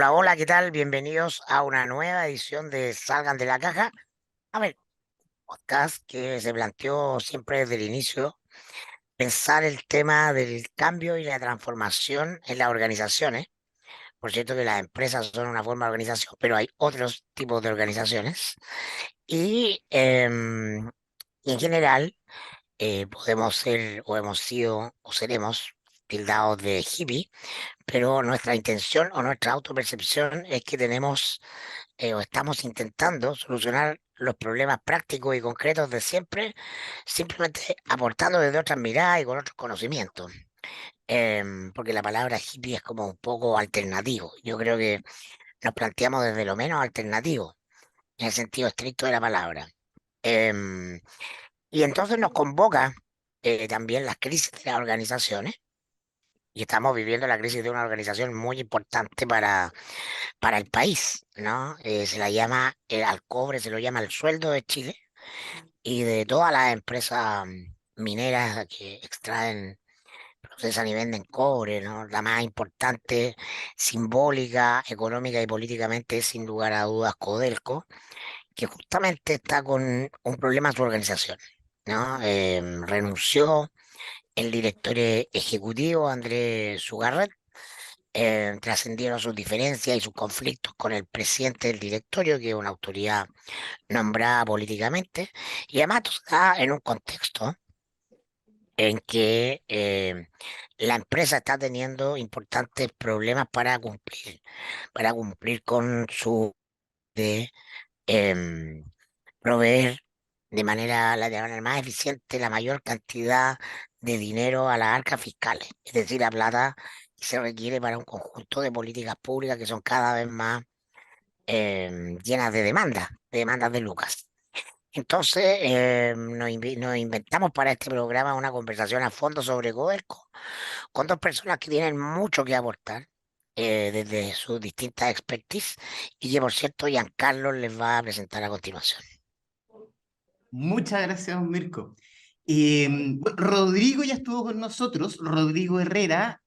Hola, hola, ¿qué tal? Bienvenidos a una nueva edición de Salgan de la Caja. A ver, podcast que se planteó siempre desde el inicio, pensar el tema del cambio y la transformación en las organizaciones. Por cierto que las empresas son una forma de organización, pero hay otros tipos de organizaciones. Y en general podemos ser o hemos sido o seremos tildados de hippie, pero nuestra intención o nuestra autopercepción es que tenemos o estamos intentando solucionar los problemas prácticos y concretos de siempre, simplemente aportando desde otras miradas y con otros conocimientos. Porque la palabra hippie es como un poco alternativo. Yo creo que nos planteamos desde lo menos alternativo, en el sentido estricto de la palabra. Em, y entonces nos convoca también las crisis de las organizaciones. Y estamos viviendo la crisis de una organización muy importante para el país, ¿no? Se la llama, al cobre se lo llama el sueldo de Chile y de todas las empresas mineras que extraen, procesan y venden cobre, ¿no? La más importante, simbólica, económica y políticamente es sin lugar a dudas Codelco, que justamente está con un problema en su organización, ¿no? Renunció el director ejecutivo Andrés Sugarret. Trascendieron sus diferencias y sus conflictos con el presidente del directorio, que es una autoridad nombrada políticamente, y además esto se da en un contexto en que la empresa está teniendo importantes problemas para cumplir con su de em, proveer de manera más eficiente la mayor cantidad de dinero a las arcas fiscales, es decir, la plata que se requiere para un conjunto de políticas públicas que son cada vez más llenas de demandas de lucas. Entonces, nos inventamos para este programa una conversación a fondo sobre Codelco, con dos personas que tienen mucho que aportar desde sus distintas expertise y que, por cierto, Giancarlo les va a presentar a continuación. Muchas gracias, Mirko. Bueno, Rodrigo ya estuvo con nosotros. Rodrigo Herrera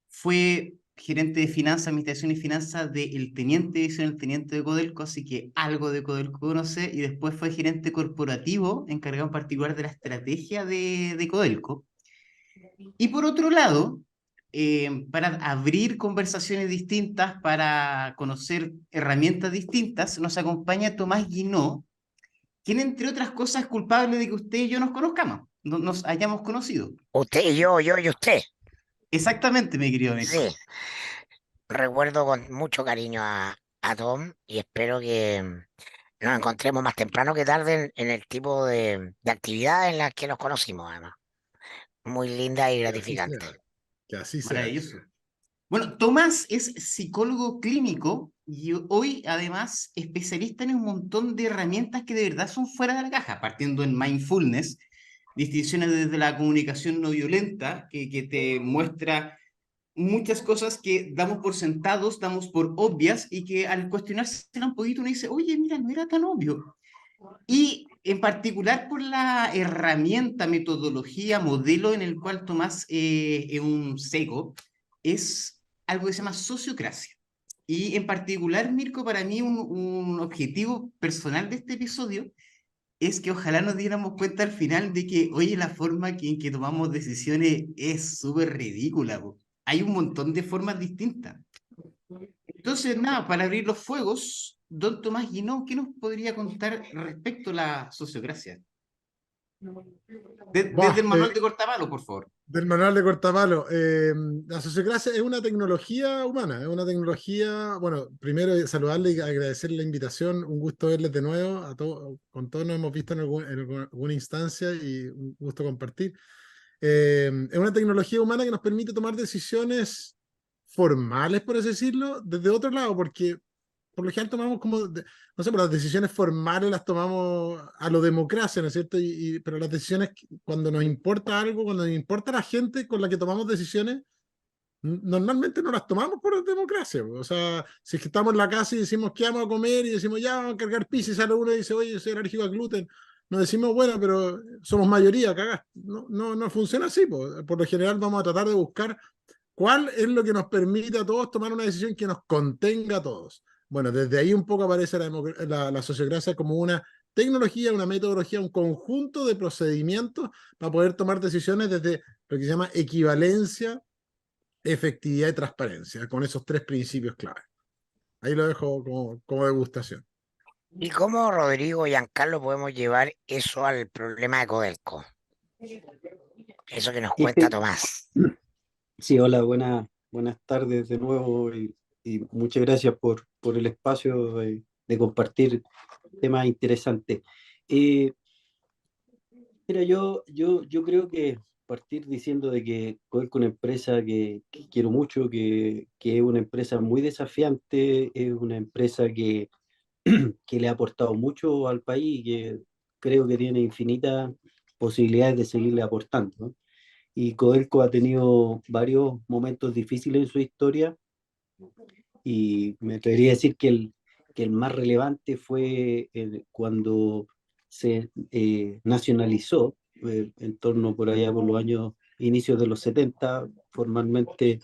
fue gerente de finanzas, administración y finanzas del teniente de división, el teniente de Codelco, así que algo de Codelco conoce, y después fue gerente corporativo, encargado en particular de la estrategia de Codelco. Y por otro lado, para abrir conversaciones distintas, para conocer herramientas distintas, nos acompaña Tomás Guinó, quien entre otras cosas es culpable de que usted y yo nos conozcamos, nos hayamos conocido. Usted y yo y usted. Exactamente, mi querido Sí, Mirko. recuerdo con mucho cariño a Tom y espero que nos encontremos más temprano que tarde en el tipo de actividades en las que nos conocimos, además. Muy linda y Que así gratificante. sea, que así sea. Maravilloso. Bueno, Tomás es psicólogo clínico y hoy además especialista en un montón de herramientas que de verdad son fuera de la caja, partiendo en mindfulness, distinciones desde la comunicación no violenta, que te muestra muchas cosas que damos por sentados, damos por obvias y que al cuestionarse un poquito uno dice, oye, mira, no era tan obvio. Y en particular por la herramienta, metodología, modelo en el cual Tomás es un seco, es algo que se llama sociocracia. Y en particular, Mirko, para mí un objetivo personal de este episodio es que ojalá nos diéramos cuenta al final de que, oye, la forma en que tomamos decisiones es súper ridícula. Po. Hay un montón de formas distintas. Entonces, nada, para abrir los fuegos, don Tomás Guinó, ¿qué nos podría contar respecto a la sociocracia? Desde Buah, el manual de Cortavalo, por favor. del manual de Cortapalo. La sociocracia es una tecnología humana, es una tecnología, bueno, primero saludarle y agradecerle la invitación, un gusto verles de nuevo, a todos, con todos nos hemos visto en alguna instancia y un gusto compartir. Es una tecnología humana que nos permite tomar decisiones formales, por así decirlo, desde otro lado, porque por lo general tomamos como, no sé, pero las decisiones formales las tomamos a lo democracia, ¿no es cierto? Pero las decisiones, cuando nos importa algo, cuando nos importa la gente con la que tomamos decisiones, normalmente no las tomamos por democracia. O sea, si es que estamos en la casa y decimos qué vamos a comer y decimos ya vamos a cargar pizza y sale uno y dice, oye, soy alérgico al gluten, nos decimos, bueno, pero somos mayoría, cagaste. No, no, no funciona así. Por lo general vamos a tratar de buscar ¿Cuál es lo que nos permite a todos tomar una decisión que nos contenga a todos? Bueno, desde ahí un poco aparece la sociocracia como una tecnología, una metodología, un conjunto de procedimientos para poder tomar decisiones desde lo que se llama equivalencia, efectividad y transparencia, con esos tres principios clave. Ahí lo dejo como degustación. ¿Y cómo, Rodrigo y Giancarlo, podemos llevar eso al problema de Codelco? Eso que nos cuenta Eh, Tomás. Sí, hola, buenas tardes de nuevo y muchas gracias por el espacio de compartir temas interesantes. Eh, Mira, yo creo que partir diciendo de que Codelco es una empresa que quiero mucho, que es una empresa muy desafiante, es una empresa que le ha aportado mucho al país y que creo que tiene infinitas posibilidades de seguirle aportando, ¿no? Y Codelco ha tenido varios momentos difíciles en su historia y me atrevería a decir que el más relevante fue cuando se nacionalizó, en torno por allá por los años inicios de los 70 formalmente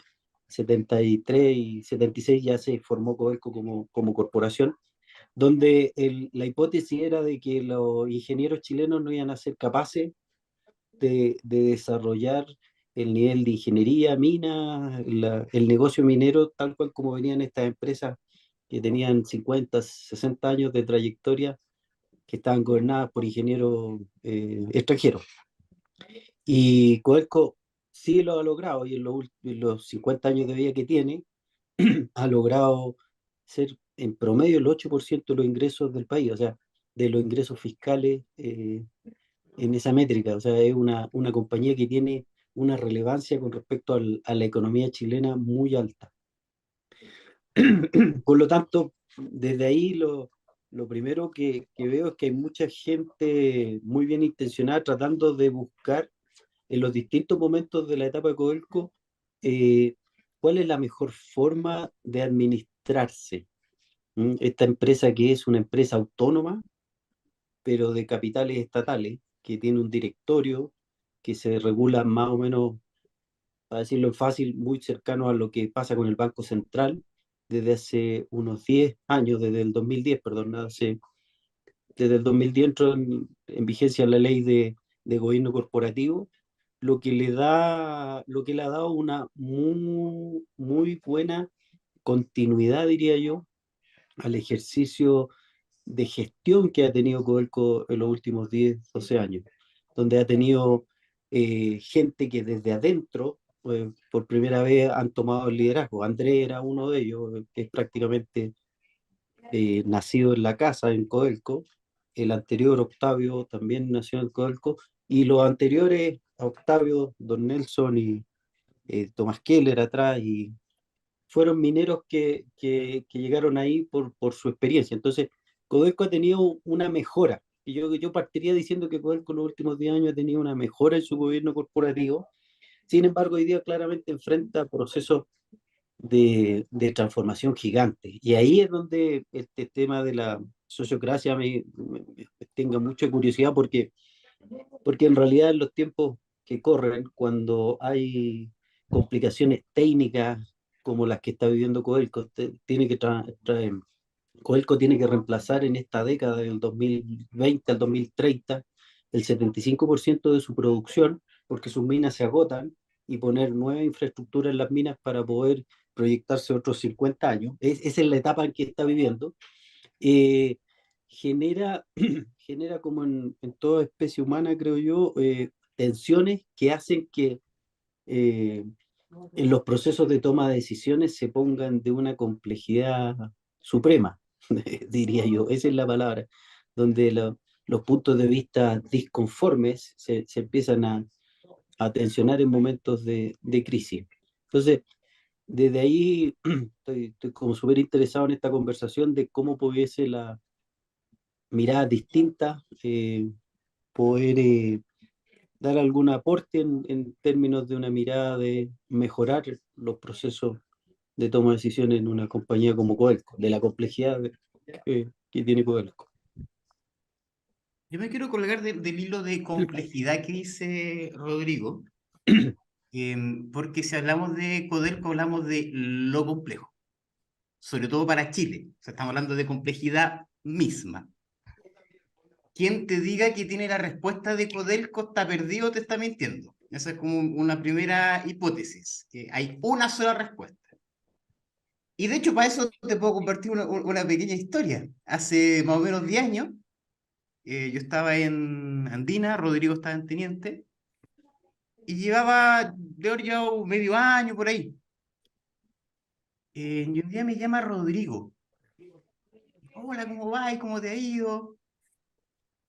73 y 76 ya se formó Codelco como corporación, donde la hipótesis era de que los ingenieros chilenos no iban a ser capaces de desarrollar el nivel de ingeniería, mina, el negocio minero, tal cual como venían estas empresas que tenían 50, 60 años de trayectoria, que estaban gobernadas por ingenieros extranjeros. Y Codelco sí lo ha logrado, y en los 50 años de vida que tiene, ha logrado ser en promedio el 8% de los ingresos del país, o sea, de los ingresos fiscales en esa métrica. O sea, es una compañía que tiene una relevancia con respecto a la economía chilena muy alta. Por lo tanto, desde ahí lo primero que veo es que hay mucha gente muy bien intencionada tratando de buscar en los distintos momentos de la etapa de Codelco eh, cuál es la mejor forma de administrarse. Esta empresa que es una empresa autónoma, pero de capitales estatales, que tiene un directorio que se regula más o menos, para decirlo en fácil, muy cercano a lo que pasa con el Banco Central desde hace unos 10 años, desde el 2010, perdón, desde el 2010 entró en vigencia la ley de gobierno corporativo, lo que le ha dado una muy buena continuidad, diría yo, al ejercicio de gestión que ha tenido Codelco en los últimos 10 12 años, donde ha tenido gente que desde adentro, por primera vez han tomado el liderazgo. Andrés era uno de ellos, que es prácticamente nacido en la casa, en Codelco. El anterior, Octavio, también nació en Codelco. Y los anteriores, a Octavio, Don Nelson y Tomás Keller atrás, y fueron mineros que llegaron ahí por su experiencia. Entonces, Codelco ha tenido una mejora. Y yo partiría diciendo que Codelco en los últimos 10 años ha tenido una mejora en su gobierno corporativo. Sin embargo, hoy día claramente enfrenta procesos de transformación gigantes. Y ahí es donde este tema de la sociocracia me tenga mucha curiosidad porque en realidad en los tiempos que corren, cuando hay complicaciones técnicas como las que está viviendo Codelco, Codelco tiene que reemplazar en esta década, del 2020 al 2030, el 75% de su producción, porque sus minas se agotan, y poner nueva infraestructura en las minas para poder proyectarse otros 50 años. Esa es la etapa en que está viviendo. eh, genera, genera como en toda especie humana, creo yo, tensiones que hacen que en los procesos de toma de decisiones se pongan de una complejidad suprema, diría yo, esa es la palabra, donde los puntos de vista disconformes se empiezan a tensionar en momentos de crisis. Entonces, desde ahí estoy como súper interesado en esta conversación de cómo pudiese la mirada distinta poder dar algún aporte en términos de una mirada de mejorar los procesos de toma de decisiones en una compañía como Codelco, de la complejidad que tiene Codelco. Yo me quiero colgar del hilo de complejidad que dice Rodrigo. porque si hablamos de Codelco, hablamos de lo complejo, sobre todo para Chile. O sea, estamos hablando de complejidad misma. Quien te diga que tiene la respuesta de Codelco está perdido o te está mintiendo. Esa es como una primera hipótesis, que hay una sola respuesta. Y de hecho, para eso te puedo compartir una pequeña historia. Hace más o menos 10 años, yo estaba en Andina, Rodrigo estaba en Teniente, y llevaba, de haber llevado medio año por ahí. Y un día me llama Rodrigo. Hola, ¿cómo vas? ¿Cómo te ha ido?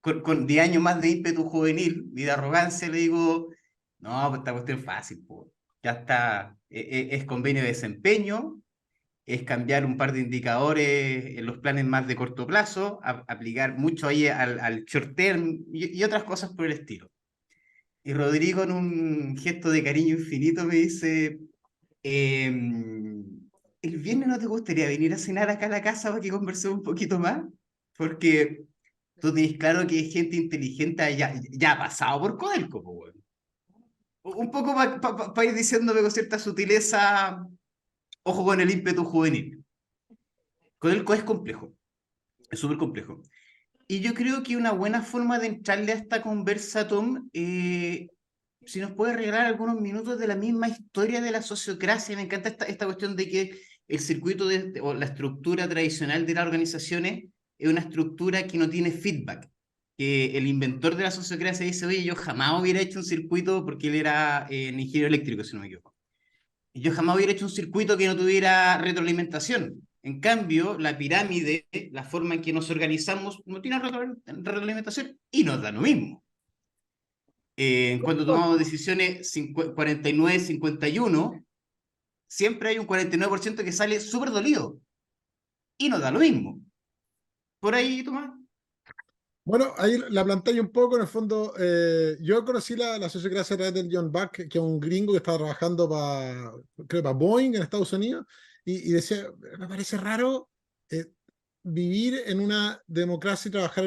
Con 10 años más de ímpetu juvenil y de arrogancia le digo, no, pues esta cuestión es fácil, pues. Ya está, es convenio de desempeño, es cambiar un par de indicadores en los planes más de corto plazo, aplicar mucho ahí al short term y otras cosas por el estilo. Y Rodrigo, en un gesto de cariño infinito, me dice, ¿el viernes no te gustaría venir a cenar acá a la casa para que conversemos un poquito más? Porque tú tienes claro que gente inteligente ya ha pasado por Codelco, po, weón. Un poco para ir diciéndome con cierta sutileza, ojo con el ímpetu juvenil. Codelco es complejo, es súper complejo. Y yo creo que una buena forma de entrarle a esta conversa, Tom, si nos puede regalar algunos minutos de la misma historia de la sociocracia. Me encanta esta cuestión de que el circuito o la estructura tradicional de las organizaciones es una estructura que no tiene feedback. Que el inventor de la sociocracia dice, oye, yo jamás hubiera hecho un circuito, porque él era ingeniero eléctrico, si no me equivoco. Y yo jamás hubiera hecho un circuito que no tuviera retroalimentación. En cambio, la pirámide, la forma en que nos organizamos, no tiene retroalimentación y nos da lo mismo. Cuando tomamos decisiones 49, 51, siempre hay un 49% que sale súper dolido y nos da lo mismo. Por ahí, Tomás. Bueno, ahí la planteé un poco, en el fondo, yo conocí la sociocracia a través del John Buck, que es un gringo que estaba trabajando para Boeing en Estados Unidos, y decía, me parece raro vivir en una democracia y trabajar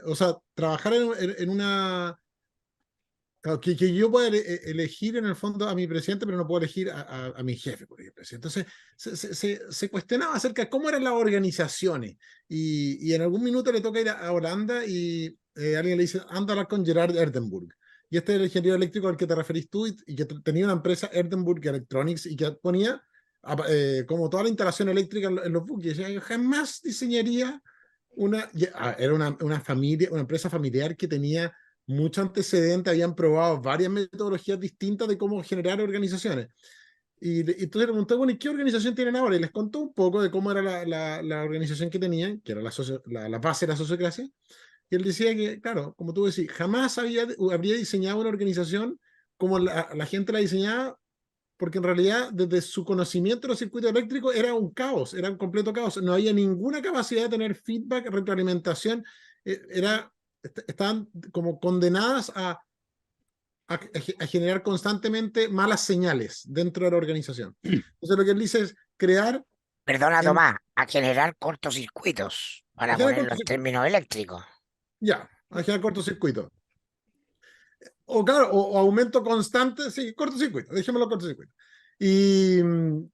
o sea, trabajar en una... Claro, que yo pueda elegir en el fondo a mi presidente, pero no puedo elegir a mi jefe, por ejemplo. Entonces, se cuestionaba acerca de cómo eran las organizaciones. Y en algún minuto le toca ir a Holanda y alguien le dice, anda a hablar con Gerard Erdenburg. Y este es el ingeniero eléctrico al que te referís tú y que tenía una empresa, Erdenburg Electronics, y que ponía como toda la instalación eléctrica en los buques. Y decía, yo jamás diseñaría era una familia, una empresa familiar que tenía mucho antecedente, habían probado varias metodologías distintas de cómo generar organizaciones. Y entonces le pregunté, bueno, ¿y qué organización tienen ahora? Y les contó un poco de cómo era la organización que tenían, que era la base de la sociocracia. Y él decía que, claro, como tú decís, jamás habría diseñado una organización como la gente la diseñaba, porque en realidad desde su conocimiento de los circuitos eléctricos era un caos, era un completo caos. No había ninguna capacidad de tener feedback, retroalimentación. Estaban como condenadas a generar constantemente malas señales dentro de la organización. Entonces lo que él dice es crear... Perdona, Tomás, a generar cortocircuitos, para ponerlo en términos eléctricos. Ya, a generar cortocircuitos. O claro, o aumento constante, sí, cortocircuito, dejémoslo cortocircuito. Y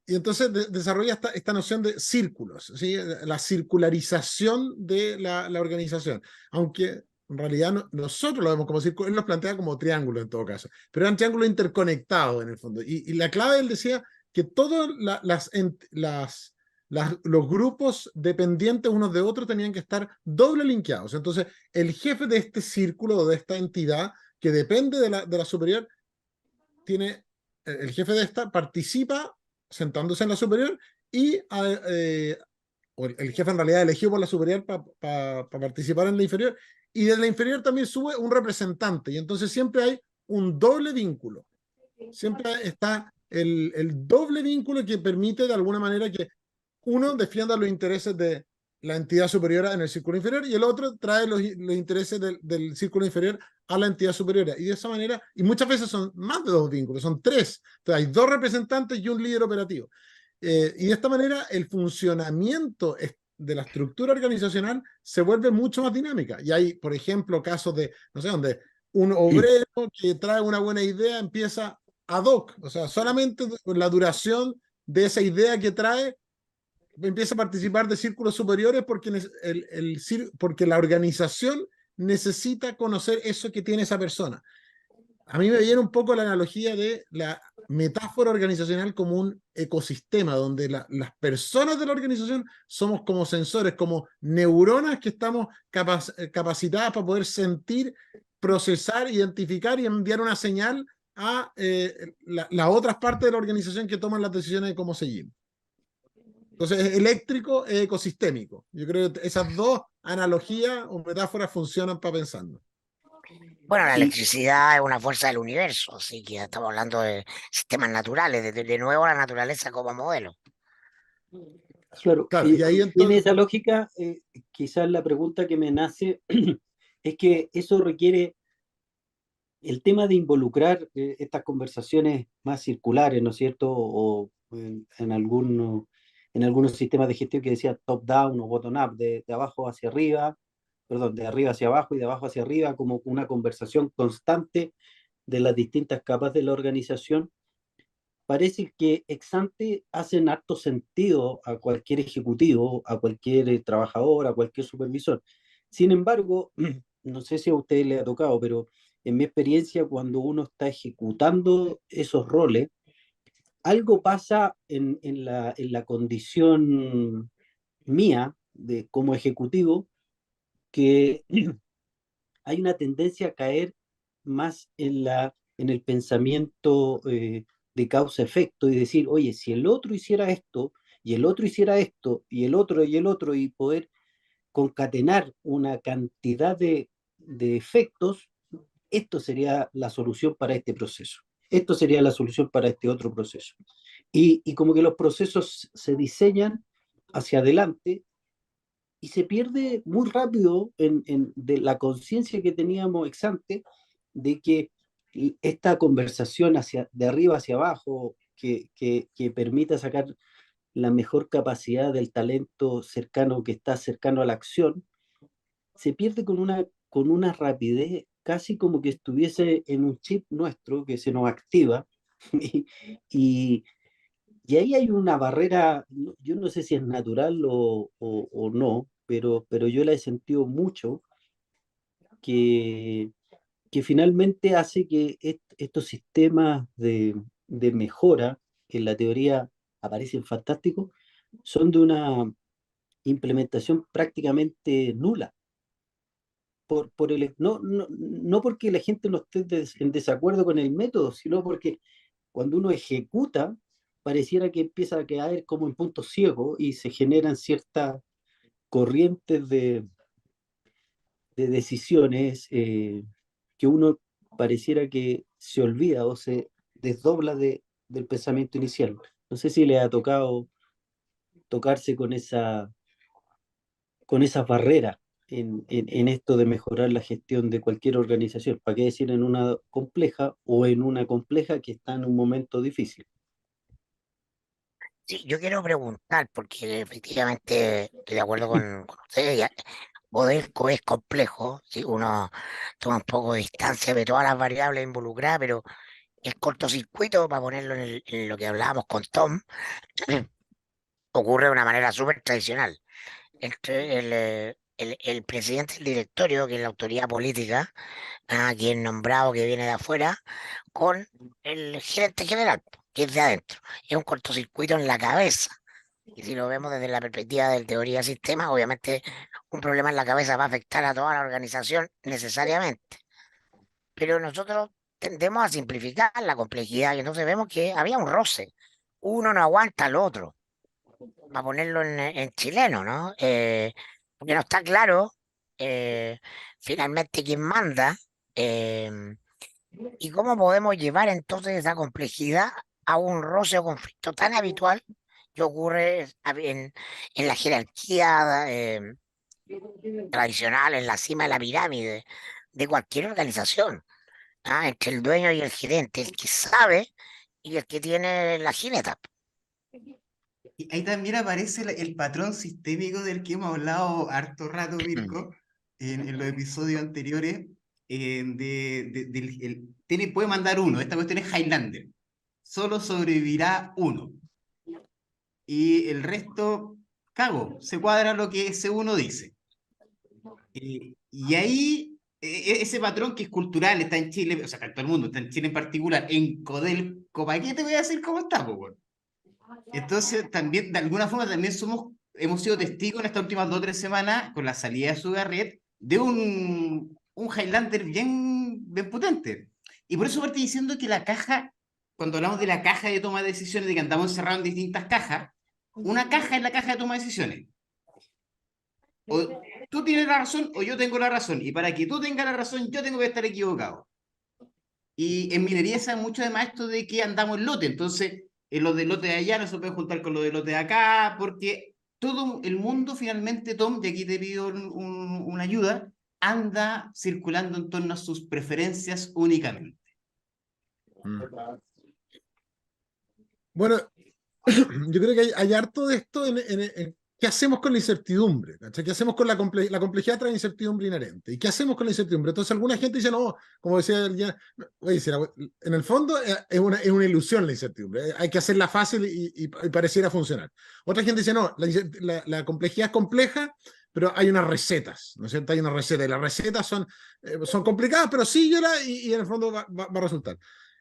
entonces desarrolla esta noción de círculos, ¿sí? La circularización de la organización, aunque en realidad nosotros lo vemos como círculo, él los plantea como triángulos en todo caso, pero eran triángulos interconectados en el fondo. Y la clave, él decía que todos los grupos dependientes unos de otros tenían que estar doble linkeados. Entonces, el jefe de este círculo o de esta entidad que depende de la superior, el jefe de esta participa sentándose en la superior y el jefe en realidad elegido por la superior para participar en la inferior, y de la inferior también sube un representante, y entonces siempre hay un doble vínculo. Siempre está el doble vínculo que permite de alguna manera que uno defienda los intereses de la entidad superior en el círculo inferior y el otro trae los intereses del círculo inferior a la entidad superior. Y de esa manera, y muchas veces son más de dos vínculos, son tres. Entonces hay dos representantes y un líder operativo. Y de esta manera el funcionamiento de la estructura organizacional se vuelve mucho más dinámica. Y hay, por ejemplo, casos de, no sé, donde un obrero que trae una buena idea empieza ad hoc, o sea, solamente la duración de esa idea que trae empieza a participar de círculos superiores porque, porque la organización necesita conocer eso que tiene esa persona. A mí me viene un poco la analogía de la metáfora organizacional como un ecosistema, donde las personas de la organización somos como sensores, como neuronas que estamos capacitadas para poder sentir, procesar, identificar y enviar una señal a las otras partes de la organización que toman las decisiones de cómo seguir. Entonces, es eléctrico e ecosistémico. Yo creo que esas dos analogías o metáforas funcionan para pensarlo. Bueno, la Y electricidad es una fuerza del universo, así que ya estamos hablando de sistemas naturales, de nuevo la naturaleza como modelo. claro, Claro, y ahí en entonces, esa lógica, quizás la pregunta que me nace es que eso requiere el tema de involucrar estas conversaciones más circulares, ¿no es cierto? O en algunos sistemas de gestión que decía top-down o bottom-up, de abajo hacia arriba, perdón, de arriba hacia abajo y de abajo hacia arriba, como una conversación constante de las distintas capas de la organización. Parece que ex ante hacen harto sentido a cualquier ejecutivo, a cualquier trabajador, a cualquier supervisor. Sin embargo, no sé si a usted le ha tocado, pero en mi experiencia, cuando uno está ejecutando esos roles, algo pasa en la condición mía de, como ejecutivo, que hay una tendencia a caer más en el pensamiento de causa-efecto y decir, oye, si el otro hiciera esto, y el otro hiciera esto, y el otro, y poder concatenar una cantidad de efectos, esto sería la solución para este proceso. Esto sería la solución para este otro proceso. Y como que los procesos se diseñan hacia adelante y se pierde muy rápido de la conciencia que teníamos ex ante de que esta conversación de arriba hacia abajo, que permita sacar la mejor capacidad del talento cercano que está cercano a la acción, se pierde con una rapidez casi como que estuviese en un chip nuestro que se nos activa y, y, y ahí hay una barrera, yo no sé si es natural o no, pero yo la he sentido mucho, que, que finalmente hace que estos sistemas de mejora, que en la teoría aparecen fantásticos, son de una implementación prácticamente nula. No porque la gente no esté en desacuerdo con el método, sino porque cuando uno ejecuta, pareciera que empieza a caer como en punto ciego y se generan ciertas corrientes de decisiones que uno pareciera que se olvida o se desdobla del pensamiento inicial. No sé si le ha tocado tocarse con esas barreras en esto de mejorar la gestión de cualquier organización, para qué decir en una compleja o en una compleja que está en un momento difícil. Sí, yo quiero preguntar, porque efectivamente estoy de acuerdo con ustedes, Codelco es complejo, si uno toma un poco de distancia de todas las variables involucradas, pero el cortocircuito, para ponerlo en lo que hablábamos con Tom, ocurre de una manera súper tradicional. Entre el presidente del directorio, que es la autoridad política, quien nombrado que viene de afuera, con el gerente general, que es de adentro. Es un cortocircuito en la cabeza. Y si lo vemos desde la perspectiva del teoría de sistemas, obviamente un problema en la cabeza va a afectar a toda la organización necesariamente. Pero nosotros tendemos a simplificar la complejidad y entonces vemos que había un roce. Uno no aguanta al otro, para ponerlo en chileno, ¿no? Porque no está claro eh, finalmente quién manda. em, ¿Y cómo podemos llevar entonces esa complejidad a un roce o conflicto tan habitual que ocurre en la jerarquía tradicional, en la cima de la pirámide de cualquier organización, entre el dueño y el gerente, el que sabe y el que tiene la jineta? Y ahí también aparece el patrón sistémico del que hemos hablado harto rato, Mirko, en los episodios anteriores. Puede mandar uno, esta cuestión es Highlander. solo sobrevivirá uno. Y el resto, cago, se cuadra lo que ese uno dice. Y ahí, ese patrón que es cultural, está en Chile, o sea, está en todo el mundo, está en Chile en particular, en Codelco, ¿para qué te voy a decir cómo está, po, weón? Entonces, también, de alguna forma, también hemos sido testigos en estas últimas 2 o 3 semanas, con la salida de Sugarret, de un Highlander bien potente. Y por eso partí diciendo que la caja, cuando hablamos de la caja de toma de decisiones, de que andamos encerrados en distintas cajas, una caja es la caja de toma de decisiones. O tú tienes la razón o yo tengo la razón. Y para que tú tengas la razón, yo tengo que estar equivocado. Y en minería se sabe mucho además esto de que andamos en lote. Entonces, en los de lote de allá no se puede juntar con los de lote de acá, porque todo el mundo finalmente, Tom, y aquí te pido una ayuda, anda circulando en torno a sus preferencias únicamente. Mm. Bueno, yo creo que hay harto de esto en qué hacemos con la incertidumbre, ¿cachai? ¿Qué hacemos con la complejidad trae incertidumbre inherente? ¿Y qué hacemos con la incertidumbre? Entonces alguna gente dice, no, como decía el día, oye, en el fondo es una ilusión la incertidumbre, hay que hacerla fácil y pareciera funcionar. Otra gente dice, no, la complejidad es compleja, pero hay unas recetas, ¿no es cierto? Hay unas recetas y las recetas son complicadas, pero síguela y en el fondo va a resultar.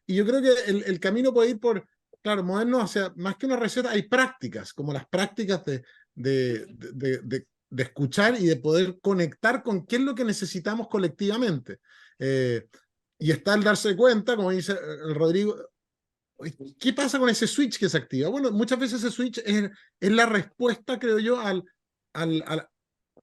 Y yo creo que el camino puede ir por, claro, moderno, o sea, más que una receta, hay prácticas, como las prácticas de escuchar y de poder conectar con qué es lo que necesitamos colectivamente. Y está el darse cuenta, como dice el Rodrigo, ¿qué pasa con ese switch que se activa? Bueno, muchas veces ese switch es la respuesta, creo yo,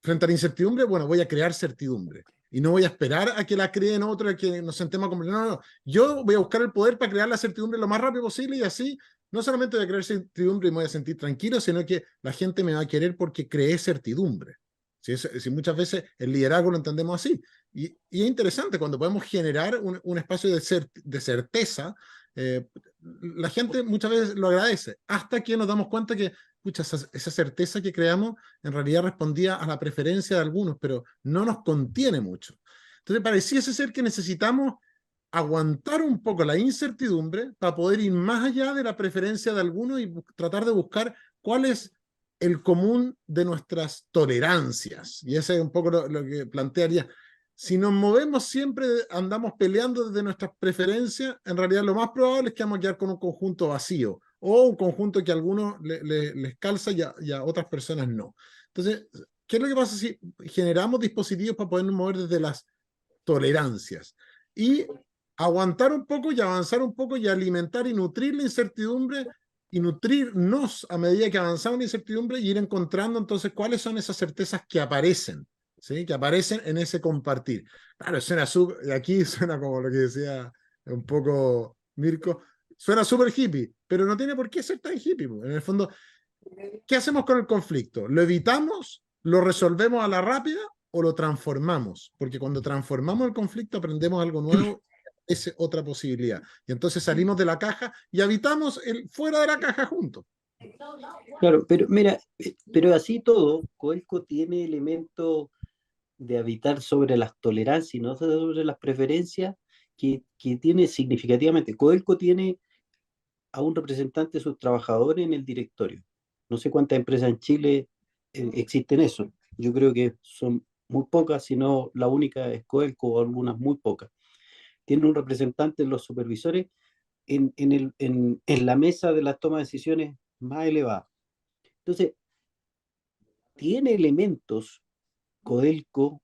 frente a la incertidumbre. Bueno, voy a crear certidumbre. Y no voy a esperar a que la creen otro, a que nos sentemos a conversar. No, no, no. Yo voy a buscar el poder para crear la certidumbre lo más rápido posible y así no solamente voy a crear certidumbre y me voy a sentir tranquilo, sino que la gente me va a querer porque creé certidumbre. Si muchas veces el liderazgo lo entendemos así. Y es interesante cuando podemos generar un espacio de certeza. La gente muchas veces lo agradece, hasta que nos damos cuenta que pucha, esa certeza que creamos en realidad respondía a la preferencia de algunos, pero no nos contiene mucho. Entonces pareciese ser que necesitamos aguantar un poco la incertidumbre para poder ir más allá de la preferencia de algunos y tratar de buscar cuál es el común de nuestras tolerancias. Y ese es un poco lo que plantearía. Si nos movemos siempre, andamos peleando desde nuestras preferencias, en realidad lo más probable es que vamos a quedar con un conjunto vacío o un conjunto que a algunos les calza y a otras personas no. Entonces, ¿qué es lo que pasa si generamos dispositivos para podernos mover desde las tolerancias? Y aguantar un poco y avanzar un poco y alimentar y nutrir la incertidumbre y nutrirnos a medida que avanzamos la incertidumbre y ir encontrando entonces cuáles son esas certezas que aparecen, ¿sí? Que aparecen en ese compartir. Claro, aquí suena como lo que decía un poco Mirko, suena súper hippie, pero no tiene por qué ser tan hippie. En el fondo, ¿qué hacemos con el conflicto? ¿Lo evitamos? ¿Lo resolvemos a la rápida? ¿O lo transformamos? Porque cuando transformamos el conflicto aprendemos algo nuevo, es otra posibilidad. Y entonces salimos de la caja y habitamos fuera de la caja juntos. Claro, pero mira, pero así todo, Coelco tiene elementos de habitar sobre las tolerancias y no sobre las preferencias que tiene significativamente. Coelco tiene a un representante de sus trabajadores en el directorio. No sé cuántas empresas en Chile existen eso. Yo creo que son muy pocas, si no la única es Coelco o algunas muy pocas. Tiene un representante de los supervisores en la mesa de las tomas de decisiones más elevadas. Entonces, tiene elementos Codelco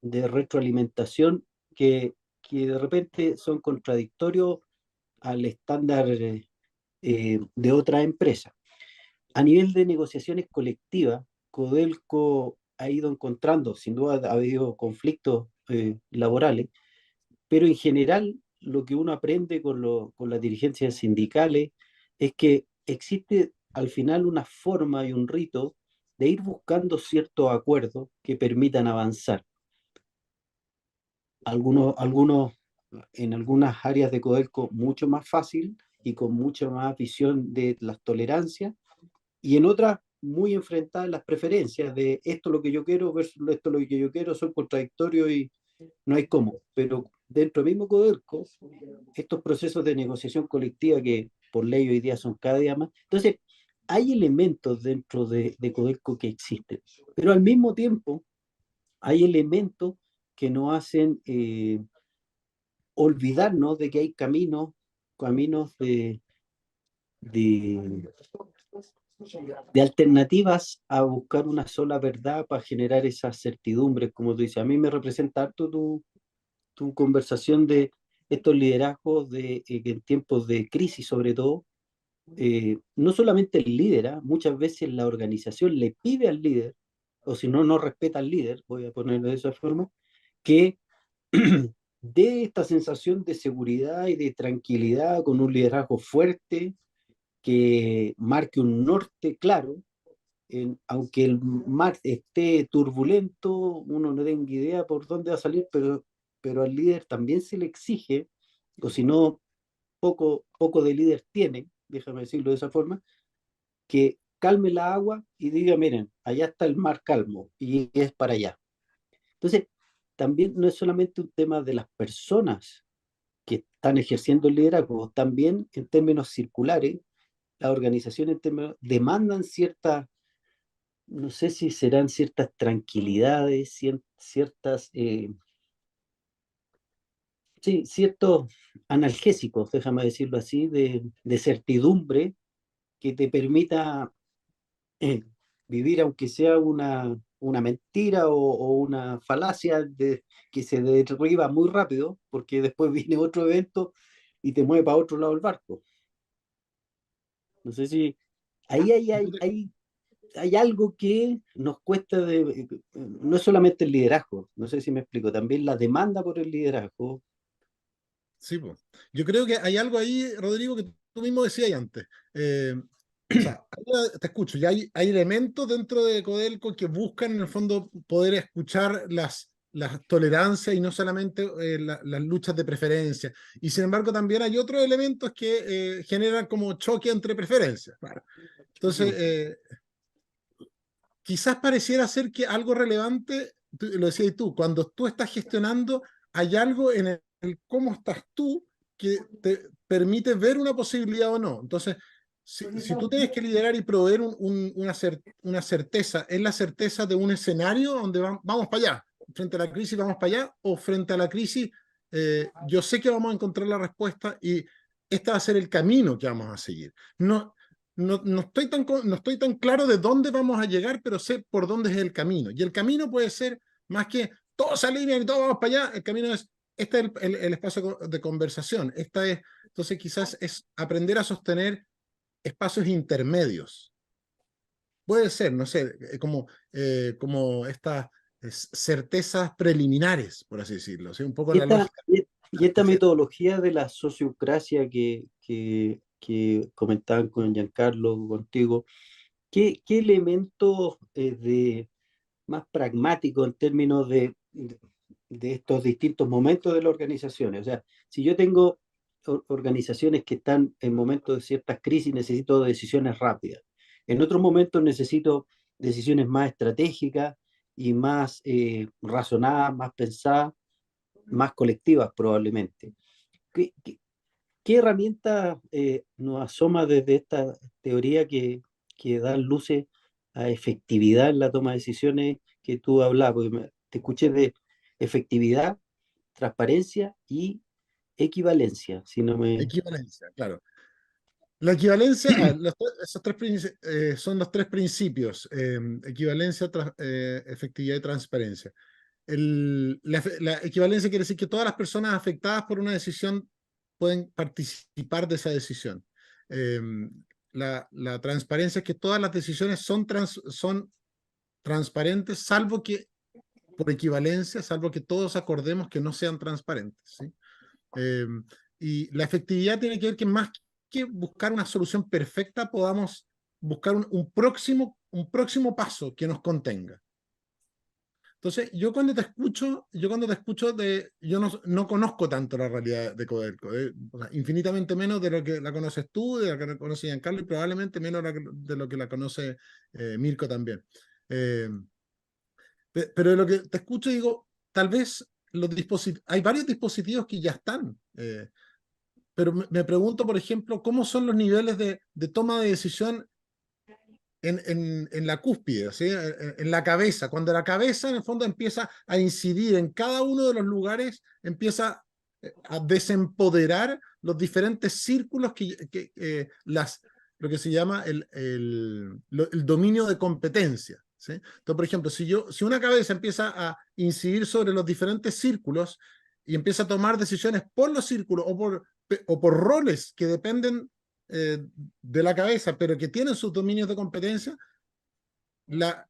de retroalimentación que de repente son contradictorios al estándar de otra empresa. A nivel de negociaciones colectivas, Codelco ha ido encontrando, sin duda ha habido conflictos laborales, pero en general lo que uno aprende con las dirigencias sindicales es que existe al final una forma y un rito de ir buscando ciertos acuerdos que permitan avanzar. Algunos en algunas áreas de Codelco mucho más fácil y con mucha más visión de las tolerancias, y en otras muy enfrentadas las preferencias de esto es lo que yo quiero versus esto es lo que yo quiero, son contradictorios y no hay cómo. Pero dentro del mismo Codelco, estos procesos de negociación colectiva que por ley hoy día son cada día más. Entonces, hay elementos dentro de Codelco que existen, pero al mismo tiempo hay elementos que nos hacen olvidarnos de que hay caminos de, de alternativas a buscar una sola verdad para generar esa certidumbre, como tú dices. A mí me representa harto tu conversación de estos liderazgos que en tiempos de crisis, sobre todo, no solamente el líder, ¿ah? Muchas veces la organización le pide al líder, o si no, no respeta al líder, voy a ponerlo de esa forma, que dé esta sensación de seguridad y de tranquilidad con un liderazgo fuerte que marque un norte claro, aunque el mar esté turbulento, uno no tenga idea por dónde va a salir, pero al líder también se le exige, o si no, poco de líder tiene, déjame decirlo de esa forma, que calme la agua y diga, miren, allá está el mar calmo y es para allá. Entonces, también no es solamente un tema de las personas que están ejerciendo el liderazgo, también en términos circulares, las organizaciones demandan ciertas, no sé si serán ciertas tranquilidades, ciertas, sí, ciertos analgésicos, déjame decirlo así, de certidumbre que te permita eh, vivir, aunque sea una mentira o una falacia que se derriba muy rápido, porque después viene otro evento y te mueve para otro lado el barco. No sé si ahí hay algo que nos cuesta no es solamente el liderazgo, no sé si me explico, también la demanda por el liderazgo. Sí, po. Yo creo que hay algo ahí, Rodrigo, que tú mismo decías antes. O sea, te escucho, y hay elementos dentro de Codelco que buscan en el fondo poder escuchar las tolerancias y no solamente las luchas de preferencia. Y sin embargo también hay otros elementos que generan como choque entre preferencias. Claro. Entonces, quizás pareciera ser que algo relevante, lo decías tú, cuando tú estás gestionando, hay algo en el cómo estás tú que te permite ver una posibilidad o no. Entonces, si tú tienes que liderar y proveer una certeza, ¿es la certeza de un escenario donde vamos para allá? Frente a la crisis vamos para allá, o frente a la crisis yo sé que vamos a encontrar la respuesta y este va a ser el camino que vamos a seguir. No estoy tan claro de dónde vamos a llegar, pero sé por dónde es el camino. Y el camino puede ser más que todos se alinean y todos vamos para allá. El camino es, este es el espacio de conversación. Entonces quizás es aprender a sostener espacios intermedios. Puede ser, no sé, como estas certezas preliminares, por así decirlo. ¿Sí? Un poco Y la esta, lógica. y esta metodología de la sociocracia que comentaban con Giancarlo, contigo, ¿qué elementos más pragmáticos en términos de estos distintos momentos de las organizaciones? O sea, si yo tengo organizaciones que están en momentos de ciertas crisis, necesito decisiones rápidas. En otros momentos necesito decisiones más estratégicas y más razonadas, más pensadas, más colectivas probablemente. ¿Qué herramienta nos asoma desde esta teoría que da luces a efectividad en la toma de decisiones que tú hablabas? Porque te escuché de efectividad, transparencia y equivalencia, si no me... Equivalencia, claro. La equivalencia, son los tres principios, equivalencia, efectividad y transparencia. La equivalencia quiere decir que todas las personas afectadas por una decisión pueden participar de esa decisión. Eh, la transparencia es que todas las decisiones son transparentes, salvo que, por equivalencia, salvo que todos acordemos que no sean transparentes. ¿Sí? Eh, y la efectividad tiene que ver que más que buscar una solución perfecta, podamos buscar un próximo paso que nos contenga. Entonces, yo no conozco tanto la realidad de Codelco, o sea, infinitamente menos de lo que la conoces tú, de lo que la conoce Giancarlo, y probablemente menos de lo que la conoce Mirko también. Pero de lo que te escucho digo, tal vez hay varios dispositivos que ya están. Pero me pregunto, por ejemplo, cómo son los niveles de toma de decisión en la cúspide, ¿sí? En la cabeza. Cuando la cabeza, en el fondo, empieza a incidir en cada uno de los lugares, empieza a desempoderar los diferentes círculos lo que se llama el dominio de competencia, ¿sí? Entonces, por ejemplo, si una cabeza empieza a incidir sobre los diferentes círculos y empieza a tomar decisiones por los círculos o por roles que dependen de la cabeza, pero que tienen sus dominios de competencia, la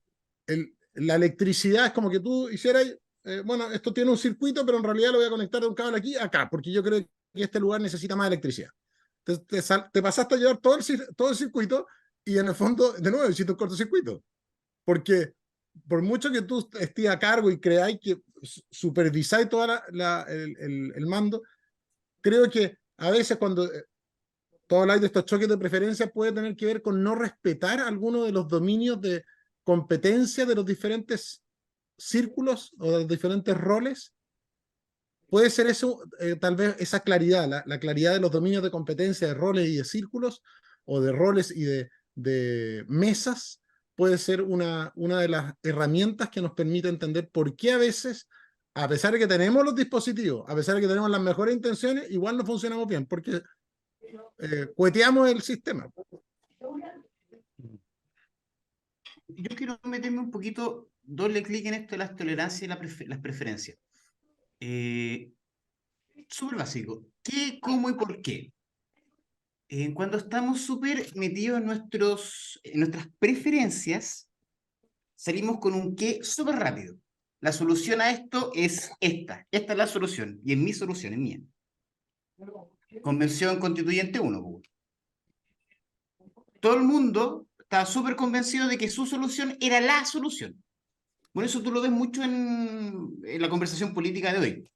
electricidad es como que tú hicieras, bueno, esto tiene un circuito, pero en realidad lo voy a conectar de un cable aquí a acá, porque yo creo que este lugar necesita más electricidad. Te pasaste a llevar todo el circuito y en el fondo, de nuevo, hiciste un cortocircuito. Porque por mucho que tú estés a cargo y creáis que supervisáis todo el mando, creo que a veces cuando todo habláis de estos choques de preferencia puede tener que ver con no respetar alguno de los dominios de competencia de los diferentes círculos o de los diferentes roles. Puede ser eso, tal vez esa claridad, la claridad de los dominios de competencia de roles y de círculos, o de roles y de mesas, puede ser una de las herramientas que nos permite entender por qué a veces, a pesar de que tenemos los dispositivos, a pesar de que tenemos las mejores intenciones, igual no funcionamos bien, porque cueteamos el sistema. Yo quiero meterme un poquito, doble clic en esto de las tolerancias y las preferencias. Súper básico. ¿Qué, cómo y por qué? Cuando estamos súper metidos en nuestras preferencias, salimos con un qué súper rápido. La solución a esto es esta. Esta es la solución. Y es mi solución, es mía. Convención Constituyente 1. Todo el mundo estaba súper convencido de que su solución era la solución. Bueno, eso tú lo ves mucho en la conversación política de hoy.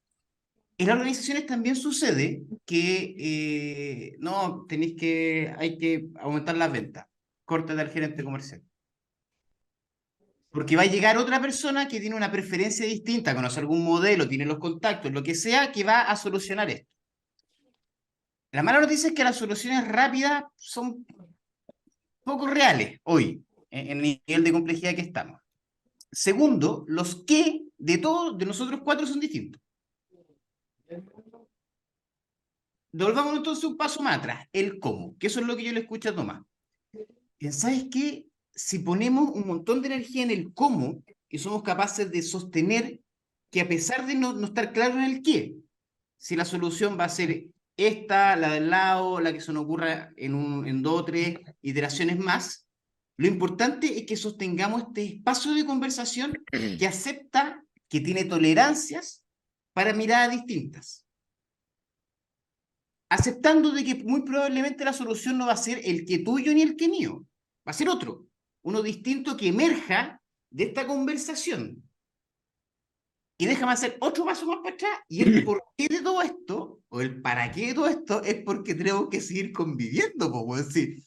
En las organizaciones también sucede que no, hay que aumentar las ventas. Córtate al gerente comercial. Porque va a llegar otra persona que tiene una preferencia distinta, conoce algún modelo, tiene los contactos, lo que sea, que va a solucionar esto. La mala noticia es que las soluciones rápidas son poco reales hoy, en el nivel de complejidad que estamos. Segundo, los qué de nosotros cuatro son distintos. Volvamos entonces un paso más atrás, el cómo, que eso es lo que yo le escucho a Tomás. ¿Sabes qué? Si ponemos un montón de energía en el cómo y somos capaces de sostener que a pesar de no estar claro en el qué, si la solución va a ser esta, la del lado, la que se nos ocurra en 2 o 3 iteraciones más, lo importante es que sostengamos este espacio de conversación que acepta, que tiene tolerancias para miradas distintas. Aceptando de que muy probablemente la solución no va a ser el que tuyo ni el que mío, va a ser otro, uno distinto que emerja de esta conversación. Y déjame hacer otro paso más para atrás, y el por qué de todo esto, o el para qué de todo esto, es porque tenemos que seguir conviviendo, pues, decir,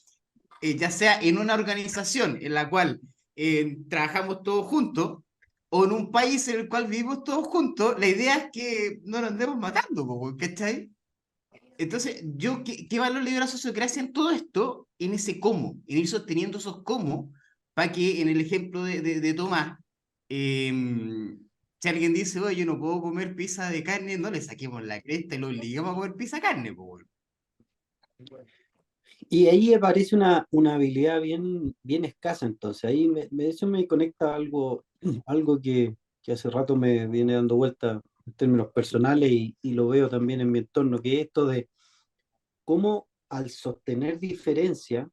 ya sea en una organización en la cual trabajamos todos juntos, o en un país en el cual vivimos todos juntos, la idea es que no nos andemos matando, pues, ¿cachai? Entonces, ¿qué valor le doy a la sociocracia en todo esto? En ese cómo, en ir sosteniendo esos cómo, para que en el ejemplo de Tomás, si alguien dice, oye, yo no puedo comer pizza de carne, no le saquemos la cresta y lo obligamos a comer pizza de carne, pues. Y ahí aparece una habilidad bien escasa, entonces ahí eso me conecta a algo que hace rato me viene dando vuelta en términos personales y lo veo también en mi entorno, que es esto de cómo al sostener diferencia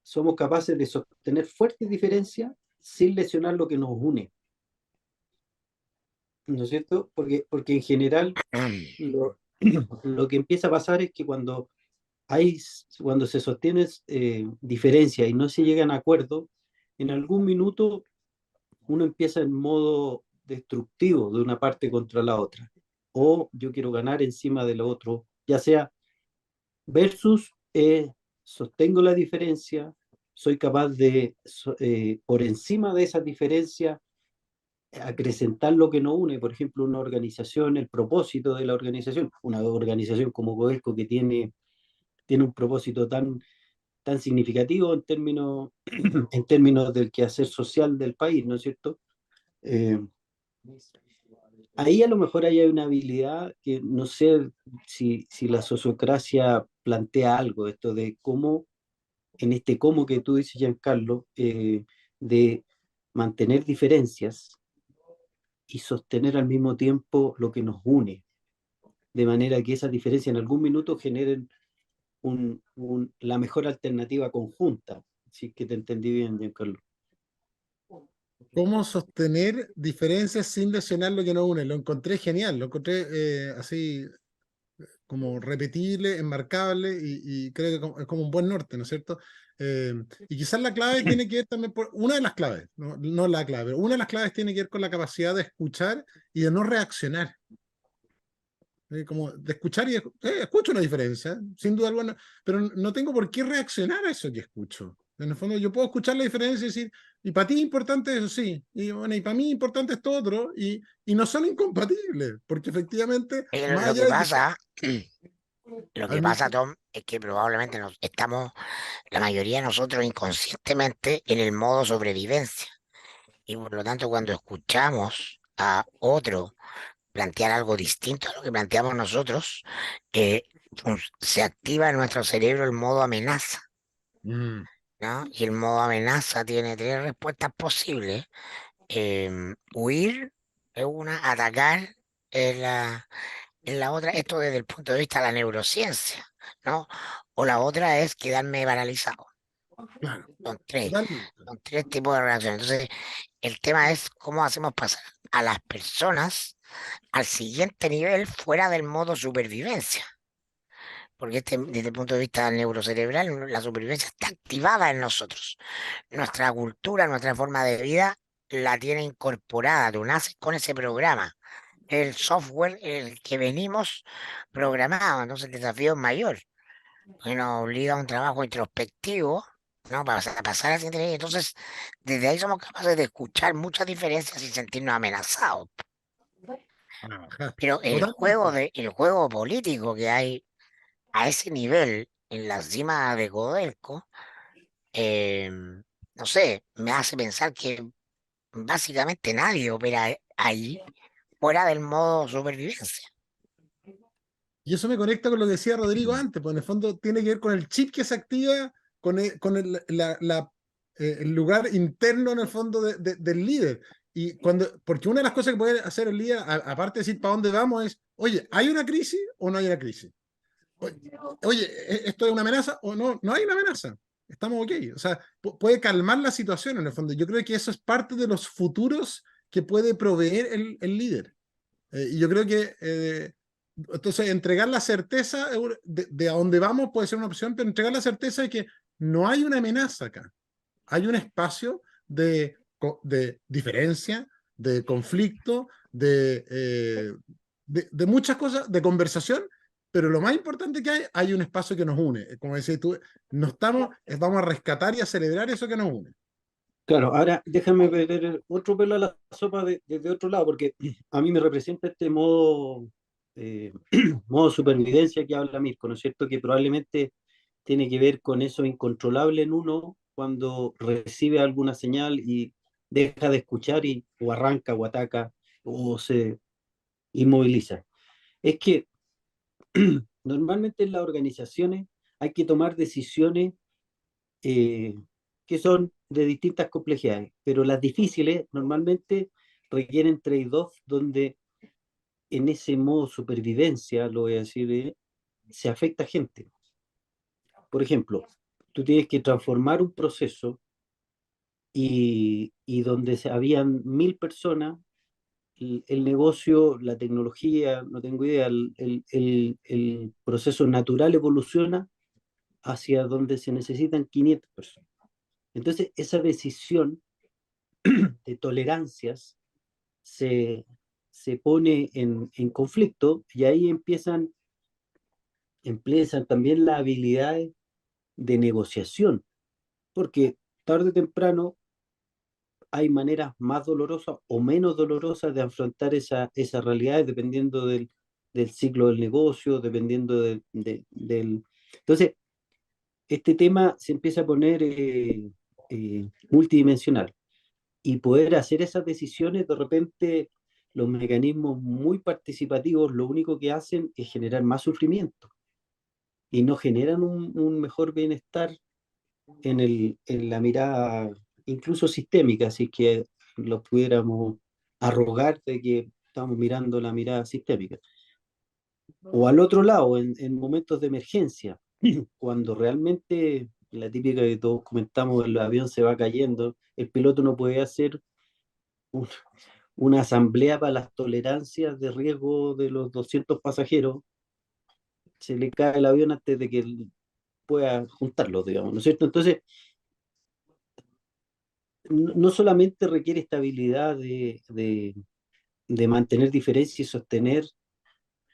somos capaces de sostener fuertes diferencias sin lesionar lo que nos une, ¿no es cierto? Porque en general lo que empieza a pasar es que cuando se sostiene diferencia y no se llegan a acuerdo, en algún minuto uno empieza en modo destructivo de una parte contra la otra, o yo quiero ganar encima de lo otro, ya sea versus sostengo la diferencia, soy capaz de, por encima de esa diferencia, acrecentar lo que nos une, por ejemplo, una organización, el propósito de la organización, una organización como Codelco que tiene un propósito tan significativo en términos del quehacer social del país, ¿no es cierto? Eh, Ahí a lo mejor hay una habilidad que no sé si la sociocracia plantea algo, esto de cómo, en este cómo que tú dices, Giancarlo, de mantener diferencias y sostener al mismo tiempo lo que nos une, de manera que esas diferencias en algún minuto generen la mejor alternativa conjunta. Sí que te entendí bien, Giancarlo. ¿Cómo sostener diferencias sin lesionar lo que nos une? Lo encontré genial, lo encontré así como repetible, enmarcable y creo que es como un buen norte, ¿no es cierto? Y quizás la clave tiene que ver también por una de las claves, no la clave, pero una de las claves tiene que ver con la capacidad de escuchar y de no reaccionar. Como de escuchar y escucho una diferencia, sin duda alguna, pero no tengo por qué reaccionar a eso que escucho. En el fondo, yo puedo escuchar la diferencia y decir, y para ti es importante eso, sí, y bueno, y para mí importante esto otro, y no son incompatibles, porque efectivamente, más Lo allá que de que sea, pasa, lo que al pasa, mismo, Tom, es que probablemente nos estamos, la mayoría de nosotros inconscientemente, en el modo sobrevivencia. Y por lo tanto, cuando escuchamos a otro plantear algo distinto a lo que planteamos nosotros, eh, se activa en nuestro cerebro el modo amenaza, mm, ¿no? Y el modo amenaza tiene tres respuestas posibles. Huir es una, atacar es la otra, esto desde el punto de vista de la neurociencia, ¿no? O la otra es quedarme paralizado. claro, Son tres, totalmente. son tres tipos de reacciones. Entonces, el tema es cómo hacemos pasar a las personas al siguiente nivel fuera del modo supervivencia. Porque desde el punto de vista neurocerebral, la supervivencia está activada en nosotros. Nuestra cultura, nuestra forma de vida la tiene incorporada. Tú naces con ese programa, el software en el que venimos programados. Entonces el desafío es mayor, porque nos obliga a un trabajo introspectivo, ¿no? Para pasar a la siguiente nivel. Entonces, desde ahí somos capaces de escuchar muchas diferencias sin sentirnos amenazados. Ajá, Pero totalmente. el juego político que hay a ese nivel en la cima de Codelco, eh, no sé, me hace pensar que básicamente nadie opera ahí fuera del modo supervivencia. Y eso me conecta con lo que decía Rodrigo antes, pues en el fondo tiene que ver con el chip que se activa, con el lugar interno en el fondo del líder. Y porque una de las cosas que puede hacer el líder, aparte de decir para dónde vamos, es, oye, ¿hay una crisis o no hay una crisis? Oye, oye, ¿esto es una amenaza o no? No hay una amenaza. Estamos ok. O sea, puede calmar la situación en el fondo. Yo creo que eso es parte de los futuros que puede proveer el líder. Y yo creo que entonces entregar la certeza de a dónde vamos puede ser una opción, pero entregar la certeza de que no hay una amenaza acá. Hay un espacio de diferencia, de conflicto, de muchas cosas, de conversación, pero lo más importante que hay un espacio que nos une. Como decías tú, no estamos, vamos a rescatar y a celebrar eso que nos une. Claro, ahora déjame ver otro pelo a la sopa desde otro lado, porque a mí me representa este eh, modo supervivencia que habla Mirko, ¿no es cierto? Que probablemente tiene que ver con eso incontrolable en uno cuando recibe alguna señal y deja de escuchar o arranca o ataca o se inmoviliza. Es que normalmente en las organizaciones hay que tomar decisiones eh, que son de distintas complejidades, pero las difíciles normalmente requieren trade-off donde en ese modo supervivencia, lo voy a decir, se afecta gente. Por ejemplo, tú tienes que transformar un proceso y donde habían 1000 personas, el negocio, la tecnología, no tengo idea, el proceso natural evoluciona hacia donde se necesitan 500 personas. Entonces, esa decisión de tolerancias se, se pone en conflicto y ahí empiezan también las habilidades de negociación, porque tarde o temprano hay maneras más dolorosas o menos dolorosas de afrontar esas realidades dependiendo del ciclo del negocio, dependiendo del... Entonces, este tema se empieza a poner multidimensional y poder hacer esas decisiones, de repente los mecanismos muy participativos lo único que hacen es generar más sufrimiento y no generan un mejor bienestar en la mirada incluso sistémica, si es que lo pudiéramos arrogar de que estamos mirando la mirada sistémica. O al otro lado, en momentos de emergencia, cuando realmente la típica que todos comentamos, el avión se va cayendo, el piloto no puede hacer un- una asamblea para las tolerancias de riesgo de los 200 pasajeros, se le cae el avión antes de que él pueda juntarlos, digamos, ¿no es cierto? Entonces, no solamente requiere estabilidad de mantener diferencia y sostener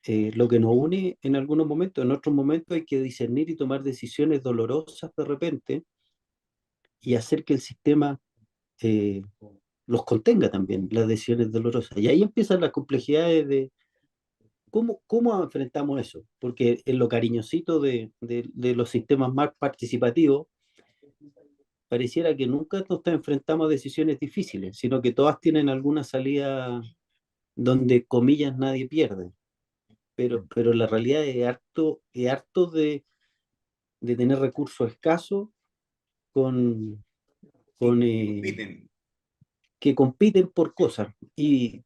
lo que nos une en algunos momentos, en otros momentos hay que discernir y tomar decisiones dolorosas de repente y hacer que el sistema eh, los contenga también, las decisiones dolorosas. Y ahí empiezan las complejidades de cómo enfrentamos eso, porque en lo cariñosito de los sistemas más participativos, pareciera que nunca nos enfrentamos a decisiones difíciles, sino que todas tienen alguna salida donde, comillas, nadie pierde. Pero la realidad es harto de tener recursos escasos con, con, Compiten. que compiten por cosas. Y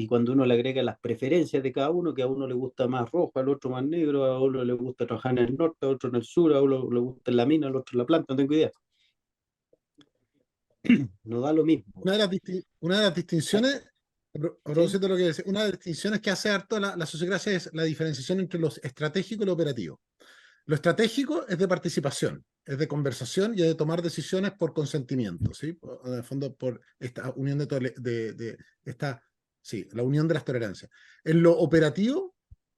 cuando uno le agrega las preferencias de cada uno, que a uno le gusta más rojo, al otro más negro, a uno le gusta trabajar en el norte, a otro en el sur, a uno le gusta en la mina, al otro en la planta, no tengo idea. No da lo mismo. Una de las distinciones, a ¿Sí? propósito de lo que decía, una de las distinciones que hace harto la sociocracia es la diferenciación entre lo estratégico y lo operativo. Lo estratégico es de participación, es de conversación y es de tomar decisiones por consentimiento, ¿sí? En el fondo, por esta unión sí, la unión de las tolerancias. En lo operativo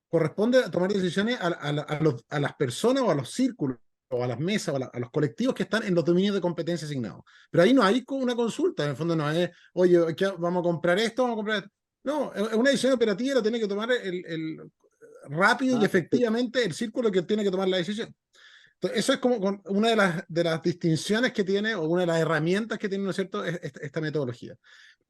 corresponde a tomar decisiones a las personas o a los círculos o a las mesas o a los colectivos que están en los dominios de competencia asignados. Pero ahí no hay una consulta, en el fondo no es, oye, vamos a comprar esto, vamos a comprar esto. No, es una decisión operativa y lo tiene que tomar rápido y Ah, perfecto. efectivamente el círculo que tiene que tomar la decisión. Entonces, eso es como una de las distinciones que tiene, o una de las herramientas que tiene, ¿no es cierto?, esta metodología.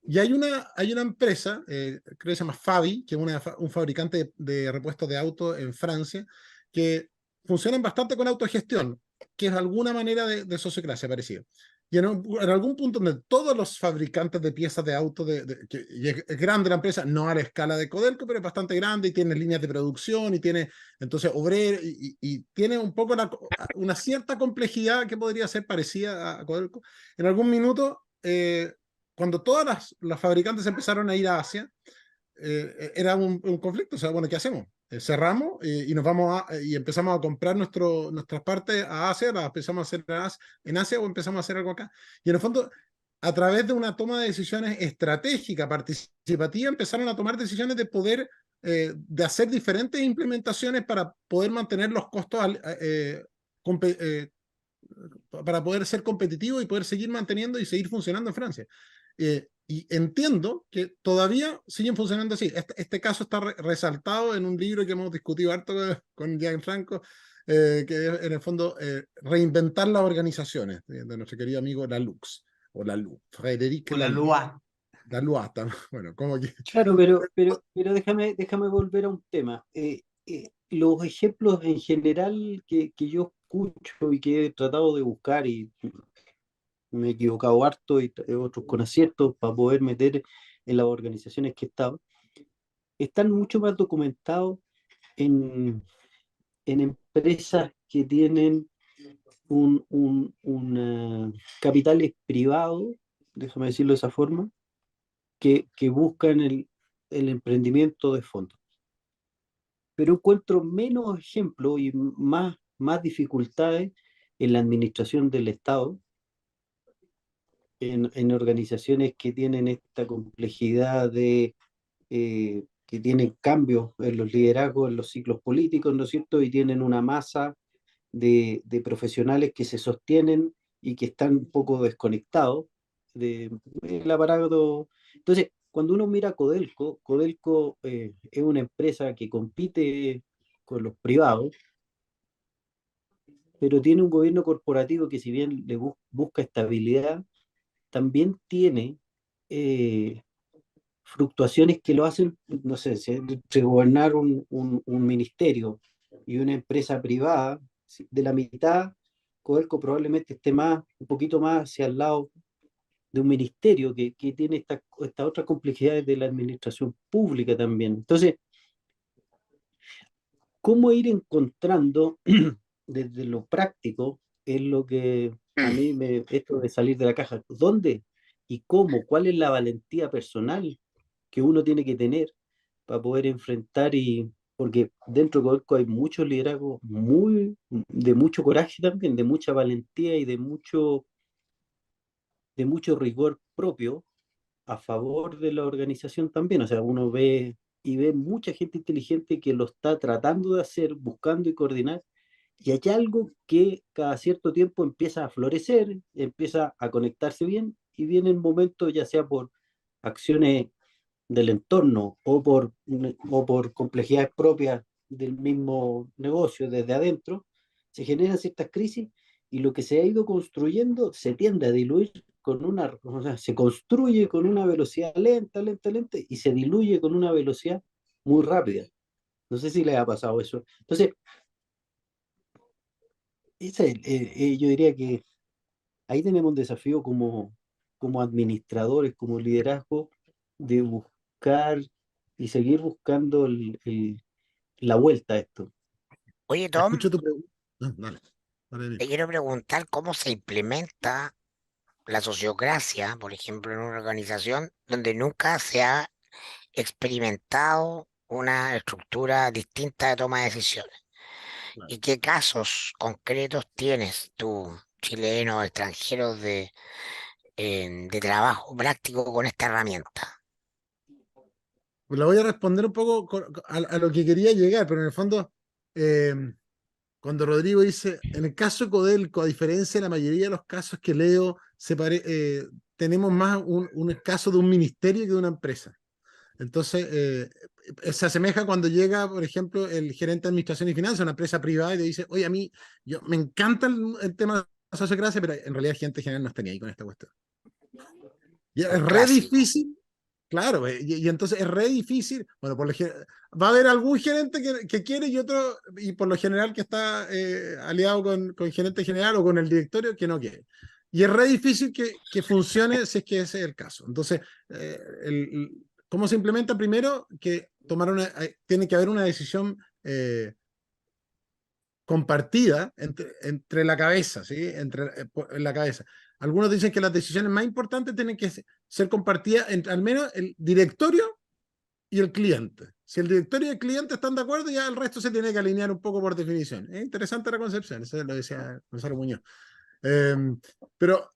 Y hay una empresa, creo que se llama Fabi, que es un fabricante de repuestos de autos en Francia, que funcionan bastante con autogestión, que es alguna manera de sociocracia parecida. Y en algún punto donde todos los fabricantes de piezas de auto, y es grande la empresa, no a la escala de Codelco, pero es bastante grande y tiene líneas de producción y tiene entonces obreros y tiene un poco una cierta complejidad que podría ser parecida a Codelco. En algún minuto, cuando todas las fabricantes empezaron a ir a Asia, era un conflicto. O sea, bueno, ¿qué hacemos? Cerramos y nos vamos y empezamos a comprar nuestras partes a Asia, las empezamos a hacer en Asia o empezamos a hacer algo acá. Y en el fondo, a través de una toma de decisiones estratégica, participativa, empezaron a tomar decisiones de poder, de hacer diferentes implementaciones para poder mantener los costos para poder ser competitivo y poder seguir manteniendo y seguir funcionando en Francia. Y entiendo que todavía siguen funcionando así. Este caso está resaltado en un libro que hemos discutido harto con Gianfranco, que es en el fondo reinventar las organizaciones de nuestro querido amigo Lalux, o Lalou, Frédéric O la Laloux. LUA. Lalou, bueno, como que... Claro, pero déjame volver a un tema. Los ejemplos en general que yo escucho y que he tratado de buscar y me he equivocado harto y otros con aciertos para poder meter en las organizaciones que he estado, están mucho más documentados en, en empresas que tienen capitales privados, déjame decirlo de esa forma, que buscan el emprendimiento de fondos. Pero encuentro menos ejemplos y más dificultades en la administración del Estado, en organizaciones que tienen esta complejidad que tienen cambios en los liderazgos, en los ciclos políticos, ¿no es cierto? Y tienen una masa de profesionales que se sostienen y que están un poco desconectados el aparato. Entonces, cuando uno mira Codelco, Codelco es una empresa que compite con los privados, pero tiene un gobierno corporativo que si bien busca estabilidad, también tiene eh, fluctuaciones que lo hacen, no sé, entre gobernar un ministerio y una empresa privada, de la mitad, Codelco probablemente esté un poquito más hacia el lado de un ministerio que tiene estas otras complejidades de la administración pública también. Entonces, ¿cómo ir encontrando desde lo práctico es lo que a mí esto de salir de la caja? ¿Dónde y cómo? ¿Cuál es la valentía personal que uno tiene que tener para poder enfrentar porque dentro de Codelco hay mucho liderazgo de mucho coraje también, de mucha valentía y de mucho rigor propio a favor de la organización también. O sea, uno ve y ve mucha gente inteligente que lo está tratando de hacer, buscando y coordinar, y hay algo que cada cierto tiempo empieza a florecer, empieza a conectarse bien, y vienen momentos, ya sea por acciones del entorno o por complejidades propias del mismo negocio desde adentro, se generan ciertas crisis y lo que se ha ido construyendo se tiende a diluir o sea, se construye con una velocidad lenta, lenta, lenta y se diluye con una velocidad muy rápida. No sé si les ha pasado eso. Entonces, yo diría que ahí tenemos un desafío como administradores, como liderazgo, de buscar y seguir buscando la vuelta a esto. Oye, Tom, Escucho tu pregunta. No, dale, dale, te Mirko. quiero preguntar cómo se implementa la sociocracia, por ejemplo, en una organización donde nunca se ha experimentado una estructura distinta de toma de decisiones. Claro. ¿Y qué casos concretos tienes tú, chileno o extranjero, de trabajo práctico con esta herramienta? Pues la voy a responder un poco a lo que quería llegar, pero en el fondo, eh, cuando Rodrigo dice, en el caso de Codelco, a diferencia de la mayoría de los casos que leo, tenemos más un caso de un ministerio que de una empresa. Entonces, se asemeja cuando llega, por ejemplo, el gerente de administración y finanzas, una empresa privada, y te dice, oye, a mí me encanta el tema de la sociocracia, pero en realidad gente general no está ni ahí con esta cuestión. Y Un es re clásico. difícil, claro, y entonces es re difícil, bueno, va a haber algún gerente que quiere y otro, y por lo general que está aliado con gerente general o con el directorio que no quiere. Y es re difícil que funcione si es que ese es el caso. Entonces, ¿cómo se implementa? Primero, que tiene que haber una decisión compartida entre la cabeza, ¿sí? En la cabeza. Algunos dicen que las decisiones más importantes tienen que ser compartidas entre al menos el directorio y el cliente. Si el directorio y el cliente están de acuerdo, ya el resto se tiene que alinear un poco por definición. Es interesante la concepción, eso lo decía Gonzalo Muñoz. Eh, pero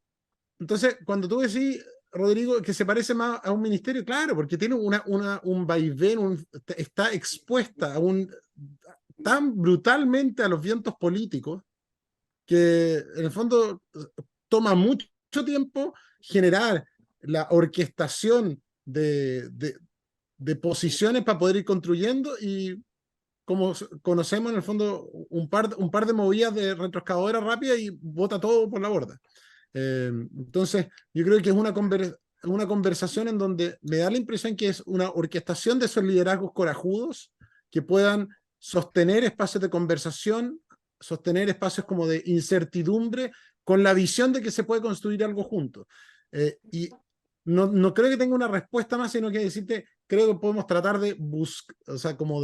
entonces, cuando tú decís, Rodrigo, que se parece más a un ministerio, claro, porque tiene un vaivén, está expuesta tan brutalmente a los vientos políticos que en el fondo toma mucho tiempo generar la orquestación de posiciones para poder ir construyendo y como conocemos en el fondo un par de movidas de retroexcavadora rápida y bota todo por la borda. Entonces, yo creo que es una conversación en donde me da la impresión que es una orquestación de esos liderazgos corajudos que puedan sostener espacios de conversación, sostener espacios como de incertidumbre, con la visión de que se puede construir algo juntos. Y no creo que tenga una respuesta más, sino que decirte, creo que podemos tratar de buscar, o sea, como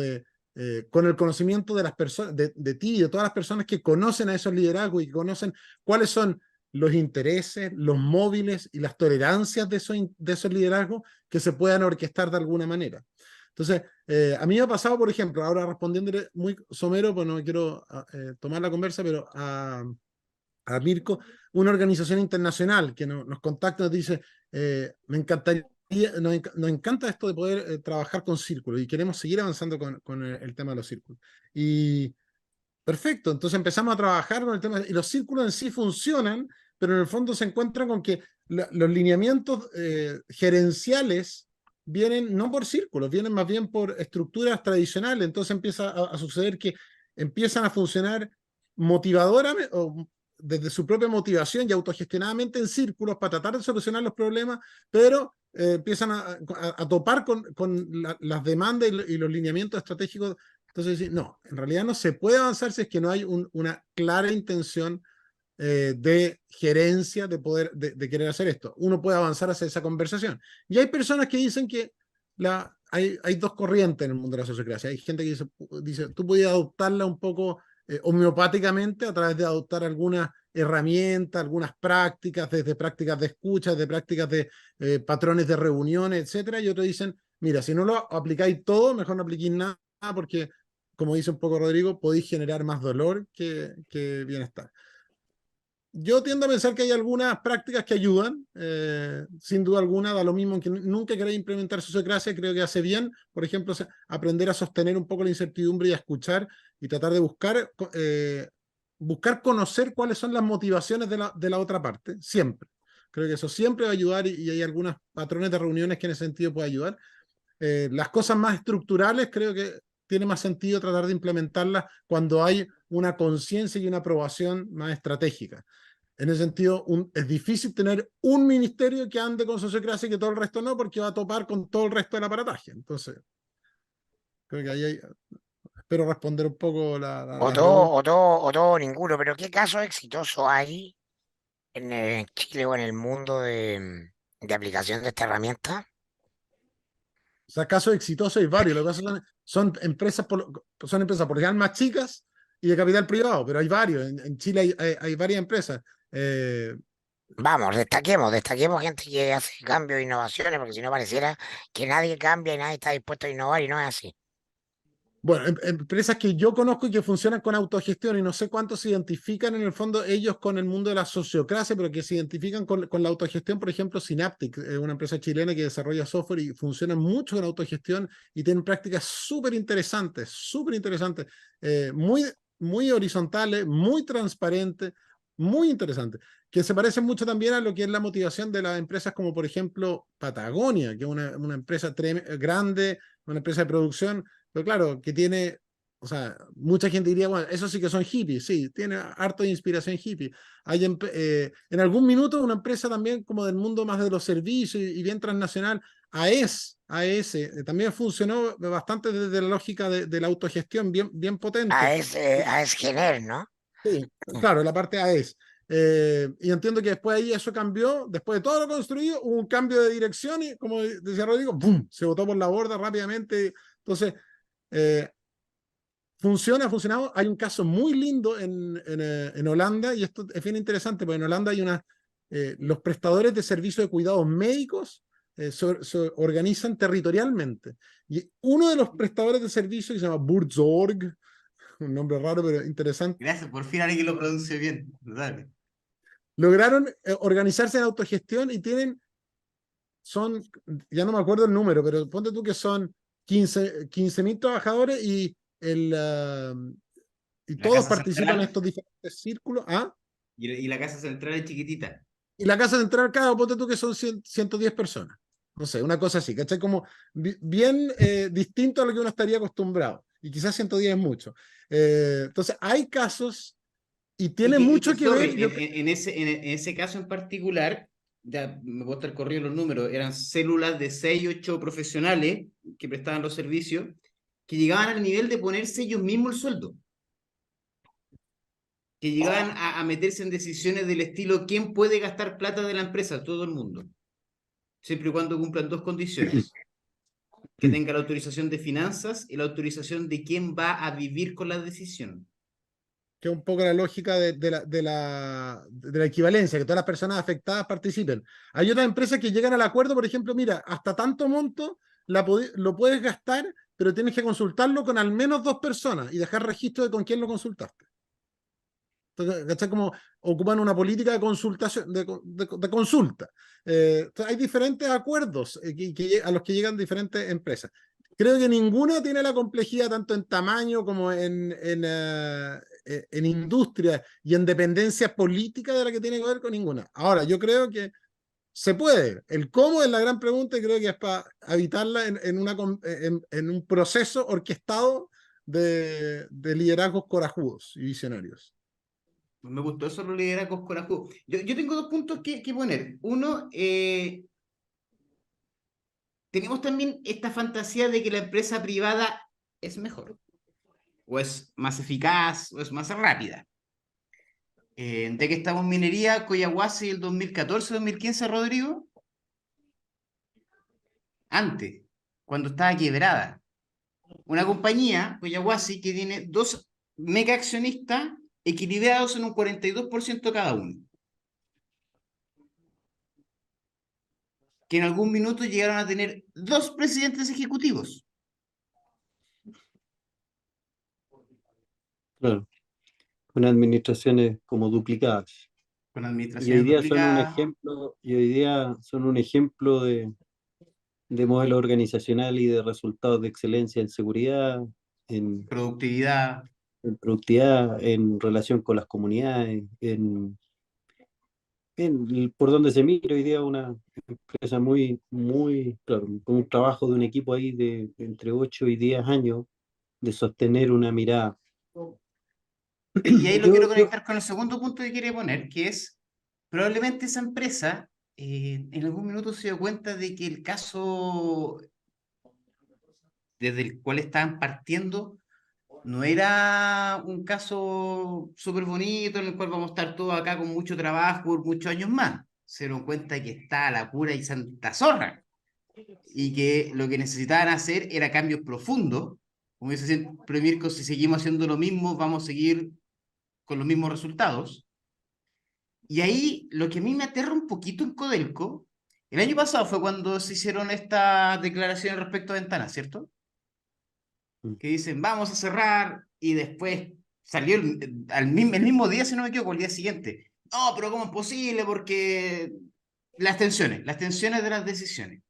con el conocimiento de las personas, de ti y de todas las personas que conocen a esos liderazgos y que conocen cuáles son los intereses, los móviles y las tolerancias de esos liderazgos que se puedan orquestar de alguna manera. Entonces, a mí me ha pasado, por ejemplo, ahora respondiéndole muy somero, pues no quiero tomar la conversa, pero a Mirko, una organización internacional que nos contacta, nos dice, me encantaría, nos encanta esto de poder trabajar con círculos y queremos seguir avanzando con el tema de los círculos. Y perfecto, entonces empezamos a trabajar con el tema, y los círculos en sí funcionan, pero en el fondo se encuentran con que los lineamientos gerenciales vienen no por círculos, vienen más bien por estructuras tradicionales. Entonces empieza a suceder que empiezan a funcionar motivadoramente o desde su propia motivación y autogestionadamente en círculos para tratar de solucionar los problemas, pero empiezan a topar con las demandas y los lineamientos estratégicos. Entonces, no, en realidad no se puede avanzar si es que no hay una clara intención de gerencia de poder, de querer hacer esto. Uno puede avanzar hacia esa conversación. Y hay personas que dicen que hay dos corrientes en el mundo de la sociocracia. Hay gente que dice tú podías adoptarla un poco homeopáticamente a través de adoptar algunas herramientas, algunas prácticas, desde prácticas de escucha, desde prácticas de patrones de reuniones, etcétera. Y otros dicen, mira, si no lo aplicáis todo, mejor no apliquéis nada, porque, como dice un poco Rodrigo, podéis generar más dolor que bienestar. Yo tiendo a pensar que hay algunas prácticas que ayudan, sin duda alguna, da lo mismo que nunca queréis implementar sociocracia, creo que hace bien, por ejemplo, aprender a sostener un poco la incertidumbre y a escuchar y tratar de buscar conocer cuáles son las motivaciones de la otra parte, siempre. Creo que eso siempre va a ayudar y hay algunos patrones de reuniones que en ese sentido puede ayudar. Las cosas más estructurales creo que tiene más sentido tratar de implementarlas cuando hay una conciencia y una aprobación más estratégica. En ese sentido, es difícil tener un ministerio que ande con sociocracia y que todo el resto no, porque va a topar con todo el resto del aparataje. Entonces, creo que ahí espero responder un poco O la todo, pregunta. o todo, o todo, ninguno. Pero ¿qué caso exitoso hay en Chile o en el mundo de aplicación de esta herramienta? O sea, casos exitosos hay varios. Lo que pasa son empresas, son empresas por lo general más chicas y de capital privado, pero hay varios. En Chile hay varias empresas. Eh, Vamos, destaquemos gente que hace cambios e innovaciones, porque si no pareciera que nadie cambia y nadie está dispuesto a innovar y no es así. Bueno, empresas que yo conozco y que funcionan con autogestión y no sé cuántos se identifican en el fondo ellos con el mundo de la sociocracia, pero que se identifican con la autogestión, por ejemplo, Synaptic, una empresa chilena que desarrolla software y funciona mucho con autogestión y tienen prácticas súper interesantes, muy, muy horizontales, muy transparentes, muy interesantes, que se parecen mucho también a lo que es la motivación de las empresas como por ejemplo Patagonia, que es una empresa grande, una empresa de producción pero claro, que tiene, o sea, mucha gente diría, bueno, eso sí que son hippies, sí, tiene harto de inspiración hippie. Hay en algún minuto una empresa también como del mundo más de los servicios y bien transnacional, AES, también funcionó bastante desde la lógica de la autogestión, bien potente. Es Gener, ¿no? Sí, claro, la parte AES. Y entiendo que después ahí eso cambió, después de todo lo construido, hubo un cambio de dirección y como decía Rodrigo, ¡boom! Se botó por la borda rápidamente. Entonces, eh, ha funcionado. Hay un caso muy lindo en Holanda, y esto es bien interesante, porque en Holanda hay los prestadores de servicios de cuidados médicos se organizan territorialmente. Y uno de los prestadores de servicios, que se llama Buurtzorg, un nombre raro pero interesante, Gracias, por fin alguien lo pronuncie bien. Dale. lograron organizarse en autogestión y ya no me acuerdo el número, pero ponte tú que son 15.000 trabajadores y La todos casa participan en central estos diferentes círculos. ¿Ah? y la casa central es chiquitita. Y la casa central, cada ponte tú que son 110 personas. No sé, una cosa así, ¿cachai? Como bien distinto a lo que uno estaría acostumbrado. Y quizás 110 es mucho. Entonces, hay casos y tiene mucho que Sorry, ver. en ese caso en particular, ya me puedo estar corriendo los números, eran células de 6, 8 profesionales que prestaban los servicios, que llegaban al nivel de ponerse ellos mismos el sueldo, que llegaban a meterse en decisiones del estilo, ¿quién puede gastar plata de la empresa? Todo el mundo, siempre y cuando cumplan dos condiciones, que tenga la autorización de finanzas y la autorización de quién va a vivir con la decisión. Que es un poco la lógica de la equivalencia, que todas las personas afectadas participen. Hay otras empresas que llegan al acuerdo, por ejemplo, mira, hasta tanto monto lo puedes gastar, pero tienes que consultarlo con al menos 2 personas y dejar registro de con quién lo consultaste. Entonces, ¿cachai? Como ocupan una política de consultación, de consulta. Entonces hay diferentes acuerdos a los que llegan diferentes empresas. Creo que ninguna tiene la complejidad tanto en tamaño como en industria y en dependencia política de la que tiene que ver con ninguna. Ahora, yo creo que Se puede. El cómo es la gran pregunta y creo que es para habitarla en un proceso orquestado de liderazgos corajudos y visionarios. Me gustó eso, los liderazgos corajudos. Yo tengo dos puntos que poner. Uno, tenemos también esta fantasía de que la empresa privada es mejor, o es más eficaz, o es más rápida. ¿De qué estamos minería, Collahuasi el 2014-2015, Rodrigo? Antes, cuando estaba quebrada. Una compañía, Collahuasi, que tiene dos mega accionistas equilibrados en un 42% cada uno, que en algún minuto llegaron a tener dos presidentes ejecutivos. Claro, con administraciones como duplicadas. Con Y hoy administraciones día son un duplicadas, ejemplo, y hoy día son un ejemplo de modelo organizacional y de resultados de excelencia en seguridad, en, productividad. en productividad, en relación con las comunidades, por donde se mira hoy día una empresa muy, claro, con un trabajo de un equipo ahí de entre 8 y 10 años de sostener una mirada. Y ahí lo Yo, quiero yo, conectar con el segundo punto que quiere poner, que es, probablemente esa empresa en algún minuto se dio cuenta de que el caso desde el cual estaban partiendo no era un caso súper bonito en el cual vamos a estar todos acá con mucho trabajo por muchos años más. Se dieron cuenta que está a la pura y santa zorra y que lo que necesitaban hacer era cambios profundos. Como dice siempre Mirko, si seguimos haciendo lo mismo, vamos a seguir con los mismos resultados. Y ahí lo que a mí me aterra un poquito en Codelco, el año pasado fue cuando se hicieron estas declaraciones respecto a ventanas, ¿cierto? Que dicen, vamos a cerrar, y después salió el mismo día, si no me equivoco, el día siguiente. No, pero ¿cómo es posible? Porque las tensiones de las decisiones.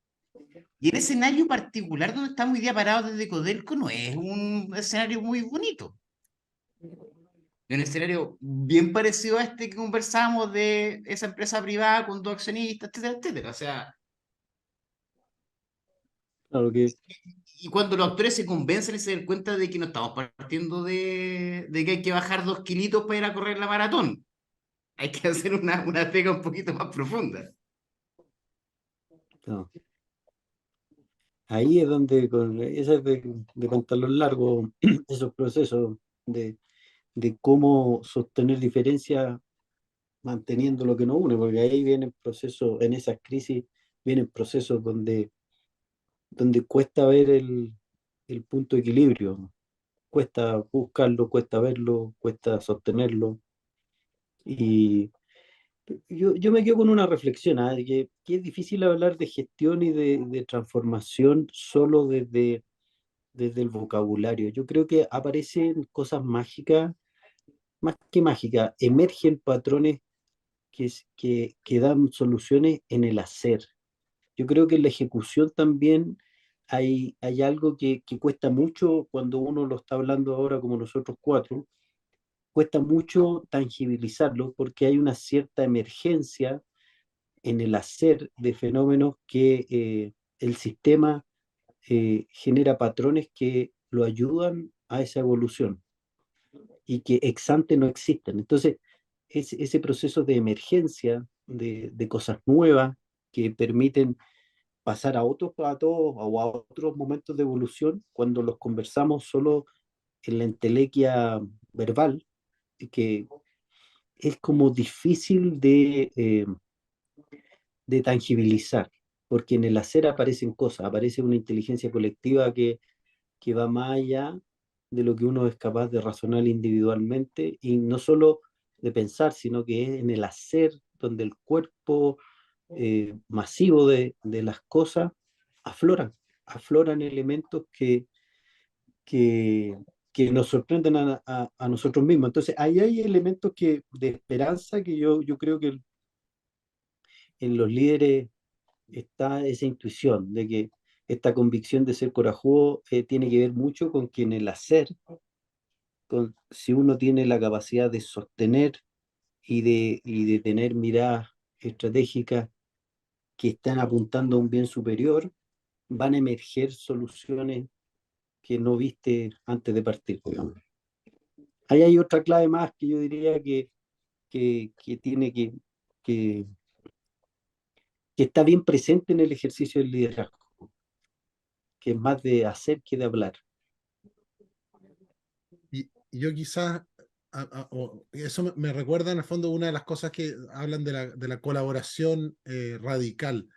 Y el escenario particular donde estamos hoy día parados desde Codelco no es un escenario muy bonito. Es un escenario bien parecido a este que conversamos de esa empresa privada con dos accionistas, etcétera, etcétera. O sea, claro que, y cuando los actores se convencen y se dan cuenta de que no estamos partiendo de que hay que bajar 2 kilitos para ir a correr la maratón. Hay que hacer una pega un poquito más profunda. no, ahí es donde, ese es de pantalón largo, esos procesos de cómo sostener diferencias manteniendo lo que nos une, porque ahí vienen procesos, en esas crisis, vienen procesos donde cuesta ver el punto de equilibrio, cuesta buscarlo, cuesta verlo, cuesta sostenerlo. Y yo me quedo con una reflexión, de que es difícil hablar de gestión y de transformación solo desde el vocabulario. Yo creo que aparecen cosas mágicas, más que mágicas, emergen patrones que dan soluciones en el hacer. Yo creo que en la ejecución también hay algo que cuesta mucho cuando uno lo está hablando ahora como nosotros cuatro, cuesta mucho tangibilizarlo porque hay una cierta emergencia en el hacer de fenómenos que el sistema genera patrones que lo ayudan a esa evolución y que ex ante no existen. Entonces, ese proceso de emergencia de cosas nuevas que permiten pasar a otros platos o a otros momentos de evolución cuando los conversamos solo en la entelequia verbal, que es como difícil de tangibilizar, porque en el hacer aparecen cosas, aparece una inteligencia colectiva que va más allá de lo que uno es capaz de razonar individualmente y no solo de pensar, sino que es en el hacer donde el cuerpo masivo de las cosas afloran elementos que, que nos sorprenden a nosotros mismos. Entonces, ahí hay elementos de esperanza que yo creo que en los líderes está esa intuición de que esta convicción de ser corajudo tiene que ver mucho con que en el hacer, si uno tiene la capacidad de sostener y de tener miradas estratégicas que están apuntando a un bien superior, van a emerger soluciones que no viste antes de partir, digamos. Ahí hay otra clave más que yo diría que tiene que, que está bien presente en el ejercicio del liderazgo, que es más de hacer que de hablar. Y yo quizás, eso me recuerda en el fondo una de las cosas que hablan de la colaboración radical.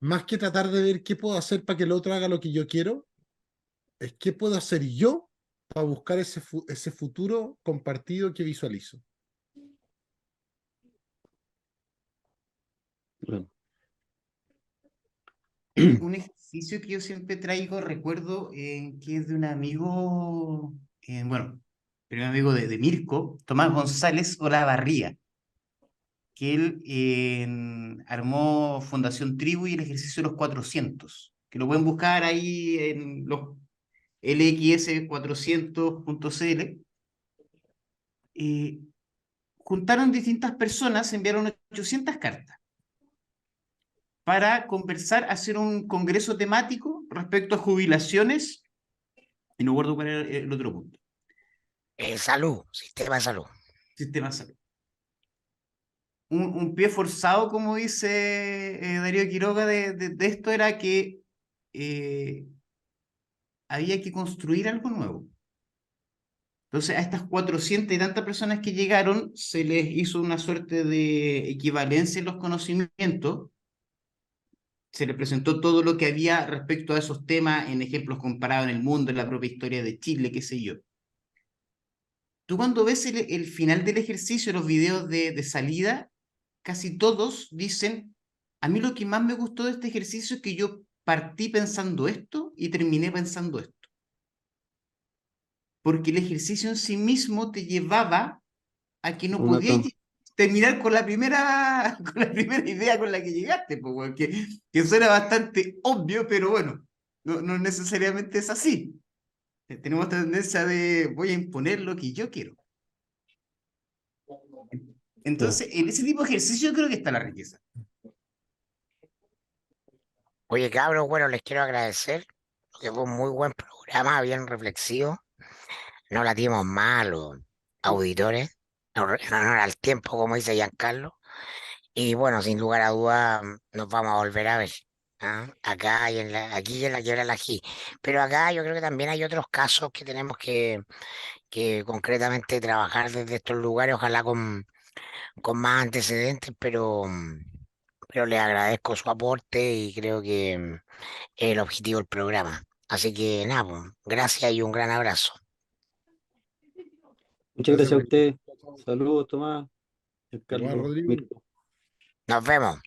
Más que tratar de ver qué puedo hacer para que el otro haga lo que yo quiero, es qué puedo hacer yo para buscar ese futuro compartido que visualizo. Bueno, Un ejercicio que yo siempre traigo, recuerdo, que es de un amigo, bueno, un amigo de Mirko, Tomás González Olavarría, que él armó Fundación Tribu y el ejercicio de los 400, que lo pueden buscar ahí en los lx400.cl. Juntaron distintas personas, enviaron 800 cartas para conversar, hacer un congreso temático respecto a jubilaciones, y no recuerdo cuál era el otro punto. Salud, sistema de salud. Sistema de salud. Un pie forzado, como dice Darío Quiroga, de esto era que eh, había que construir algo nuevo. Entonces, a estas 400 y tantas personas que llegaron, se les hizo una suerte de equivalencia en los conocimientos, se les presentó todo lo que había respecto a esos temas en ejemplos comparados en el mundo, en la propia historia de Chile, qué sé yo. Tú cuando ves el final del ejercicio, los videos de salida, casi todos dicen, a mí lo que más me gustó de este ejercicio es que yo partí pensando esto y terminé pensando esto. Porque el ejercicio en sí mismo te llevaba a que no una podías toma. terminar con la primera, con la primera idea con la que llegaste, pues, que suena bastante obvio, pero bueno, no necesariamente es así. Tenemos tendencia de voy a imponer lo que yo quiero. Entonces, en ese tipo de ejercicio yo creo que está la riqueza. Oye, cabros, bueno, les quiero agradecer, porque fue un muy buen programa, bien reflexivo. No la dimos mal los auditores, en honor al tiempo, como dice Giancarlo. Y bueno, sin lugar a dudas, nos vamos a volver a ver. ¿Ah? Acá y aquí en la Quiebra del Ají. Pero acá yo creo que también hay otros casos que tenemos que concretamente trabajar desde estos lugares, ojalá con más antecedentes, pero le agradezco su aporte y creo que es el objetivo del programa. Así que nada, pues, gracias y un gran abrazo. Muchas Gracias, gracias a Rodrigo. usted. Saludos, Tomás, Igual, Carlos, Rodrigo. Mirko. Nos vemos.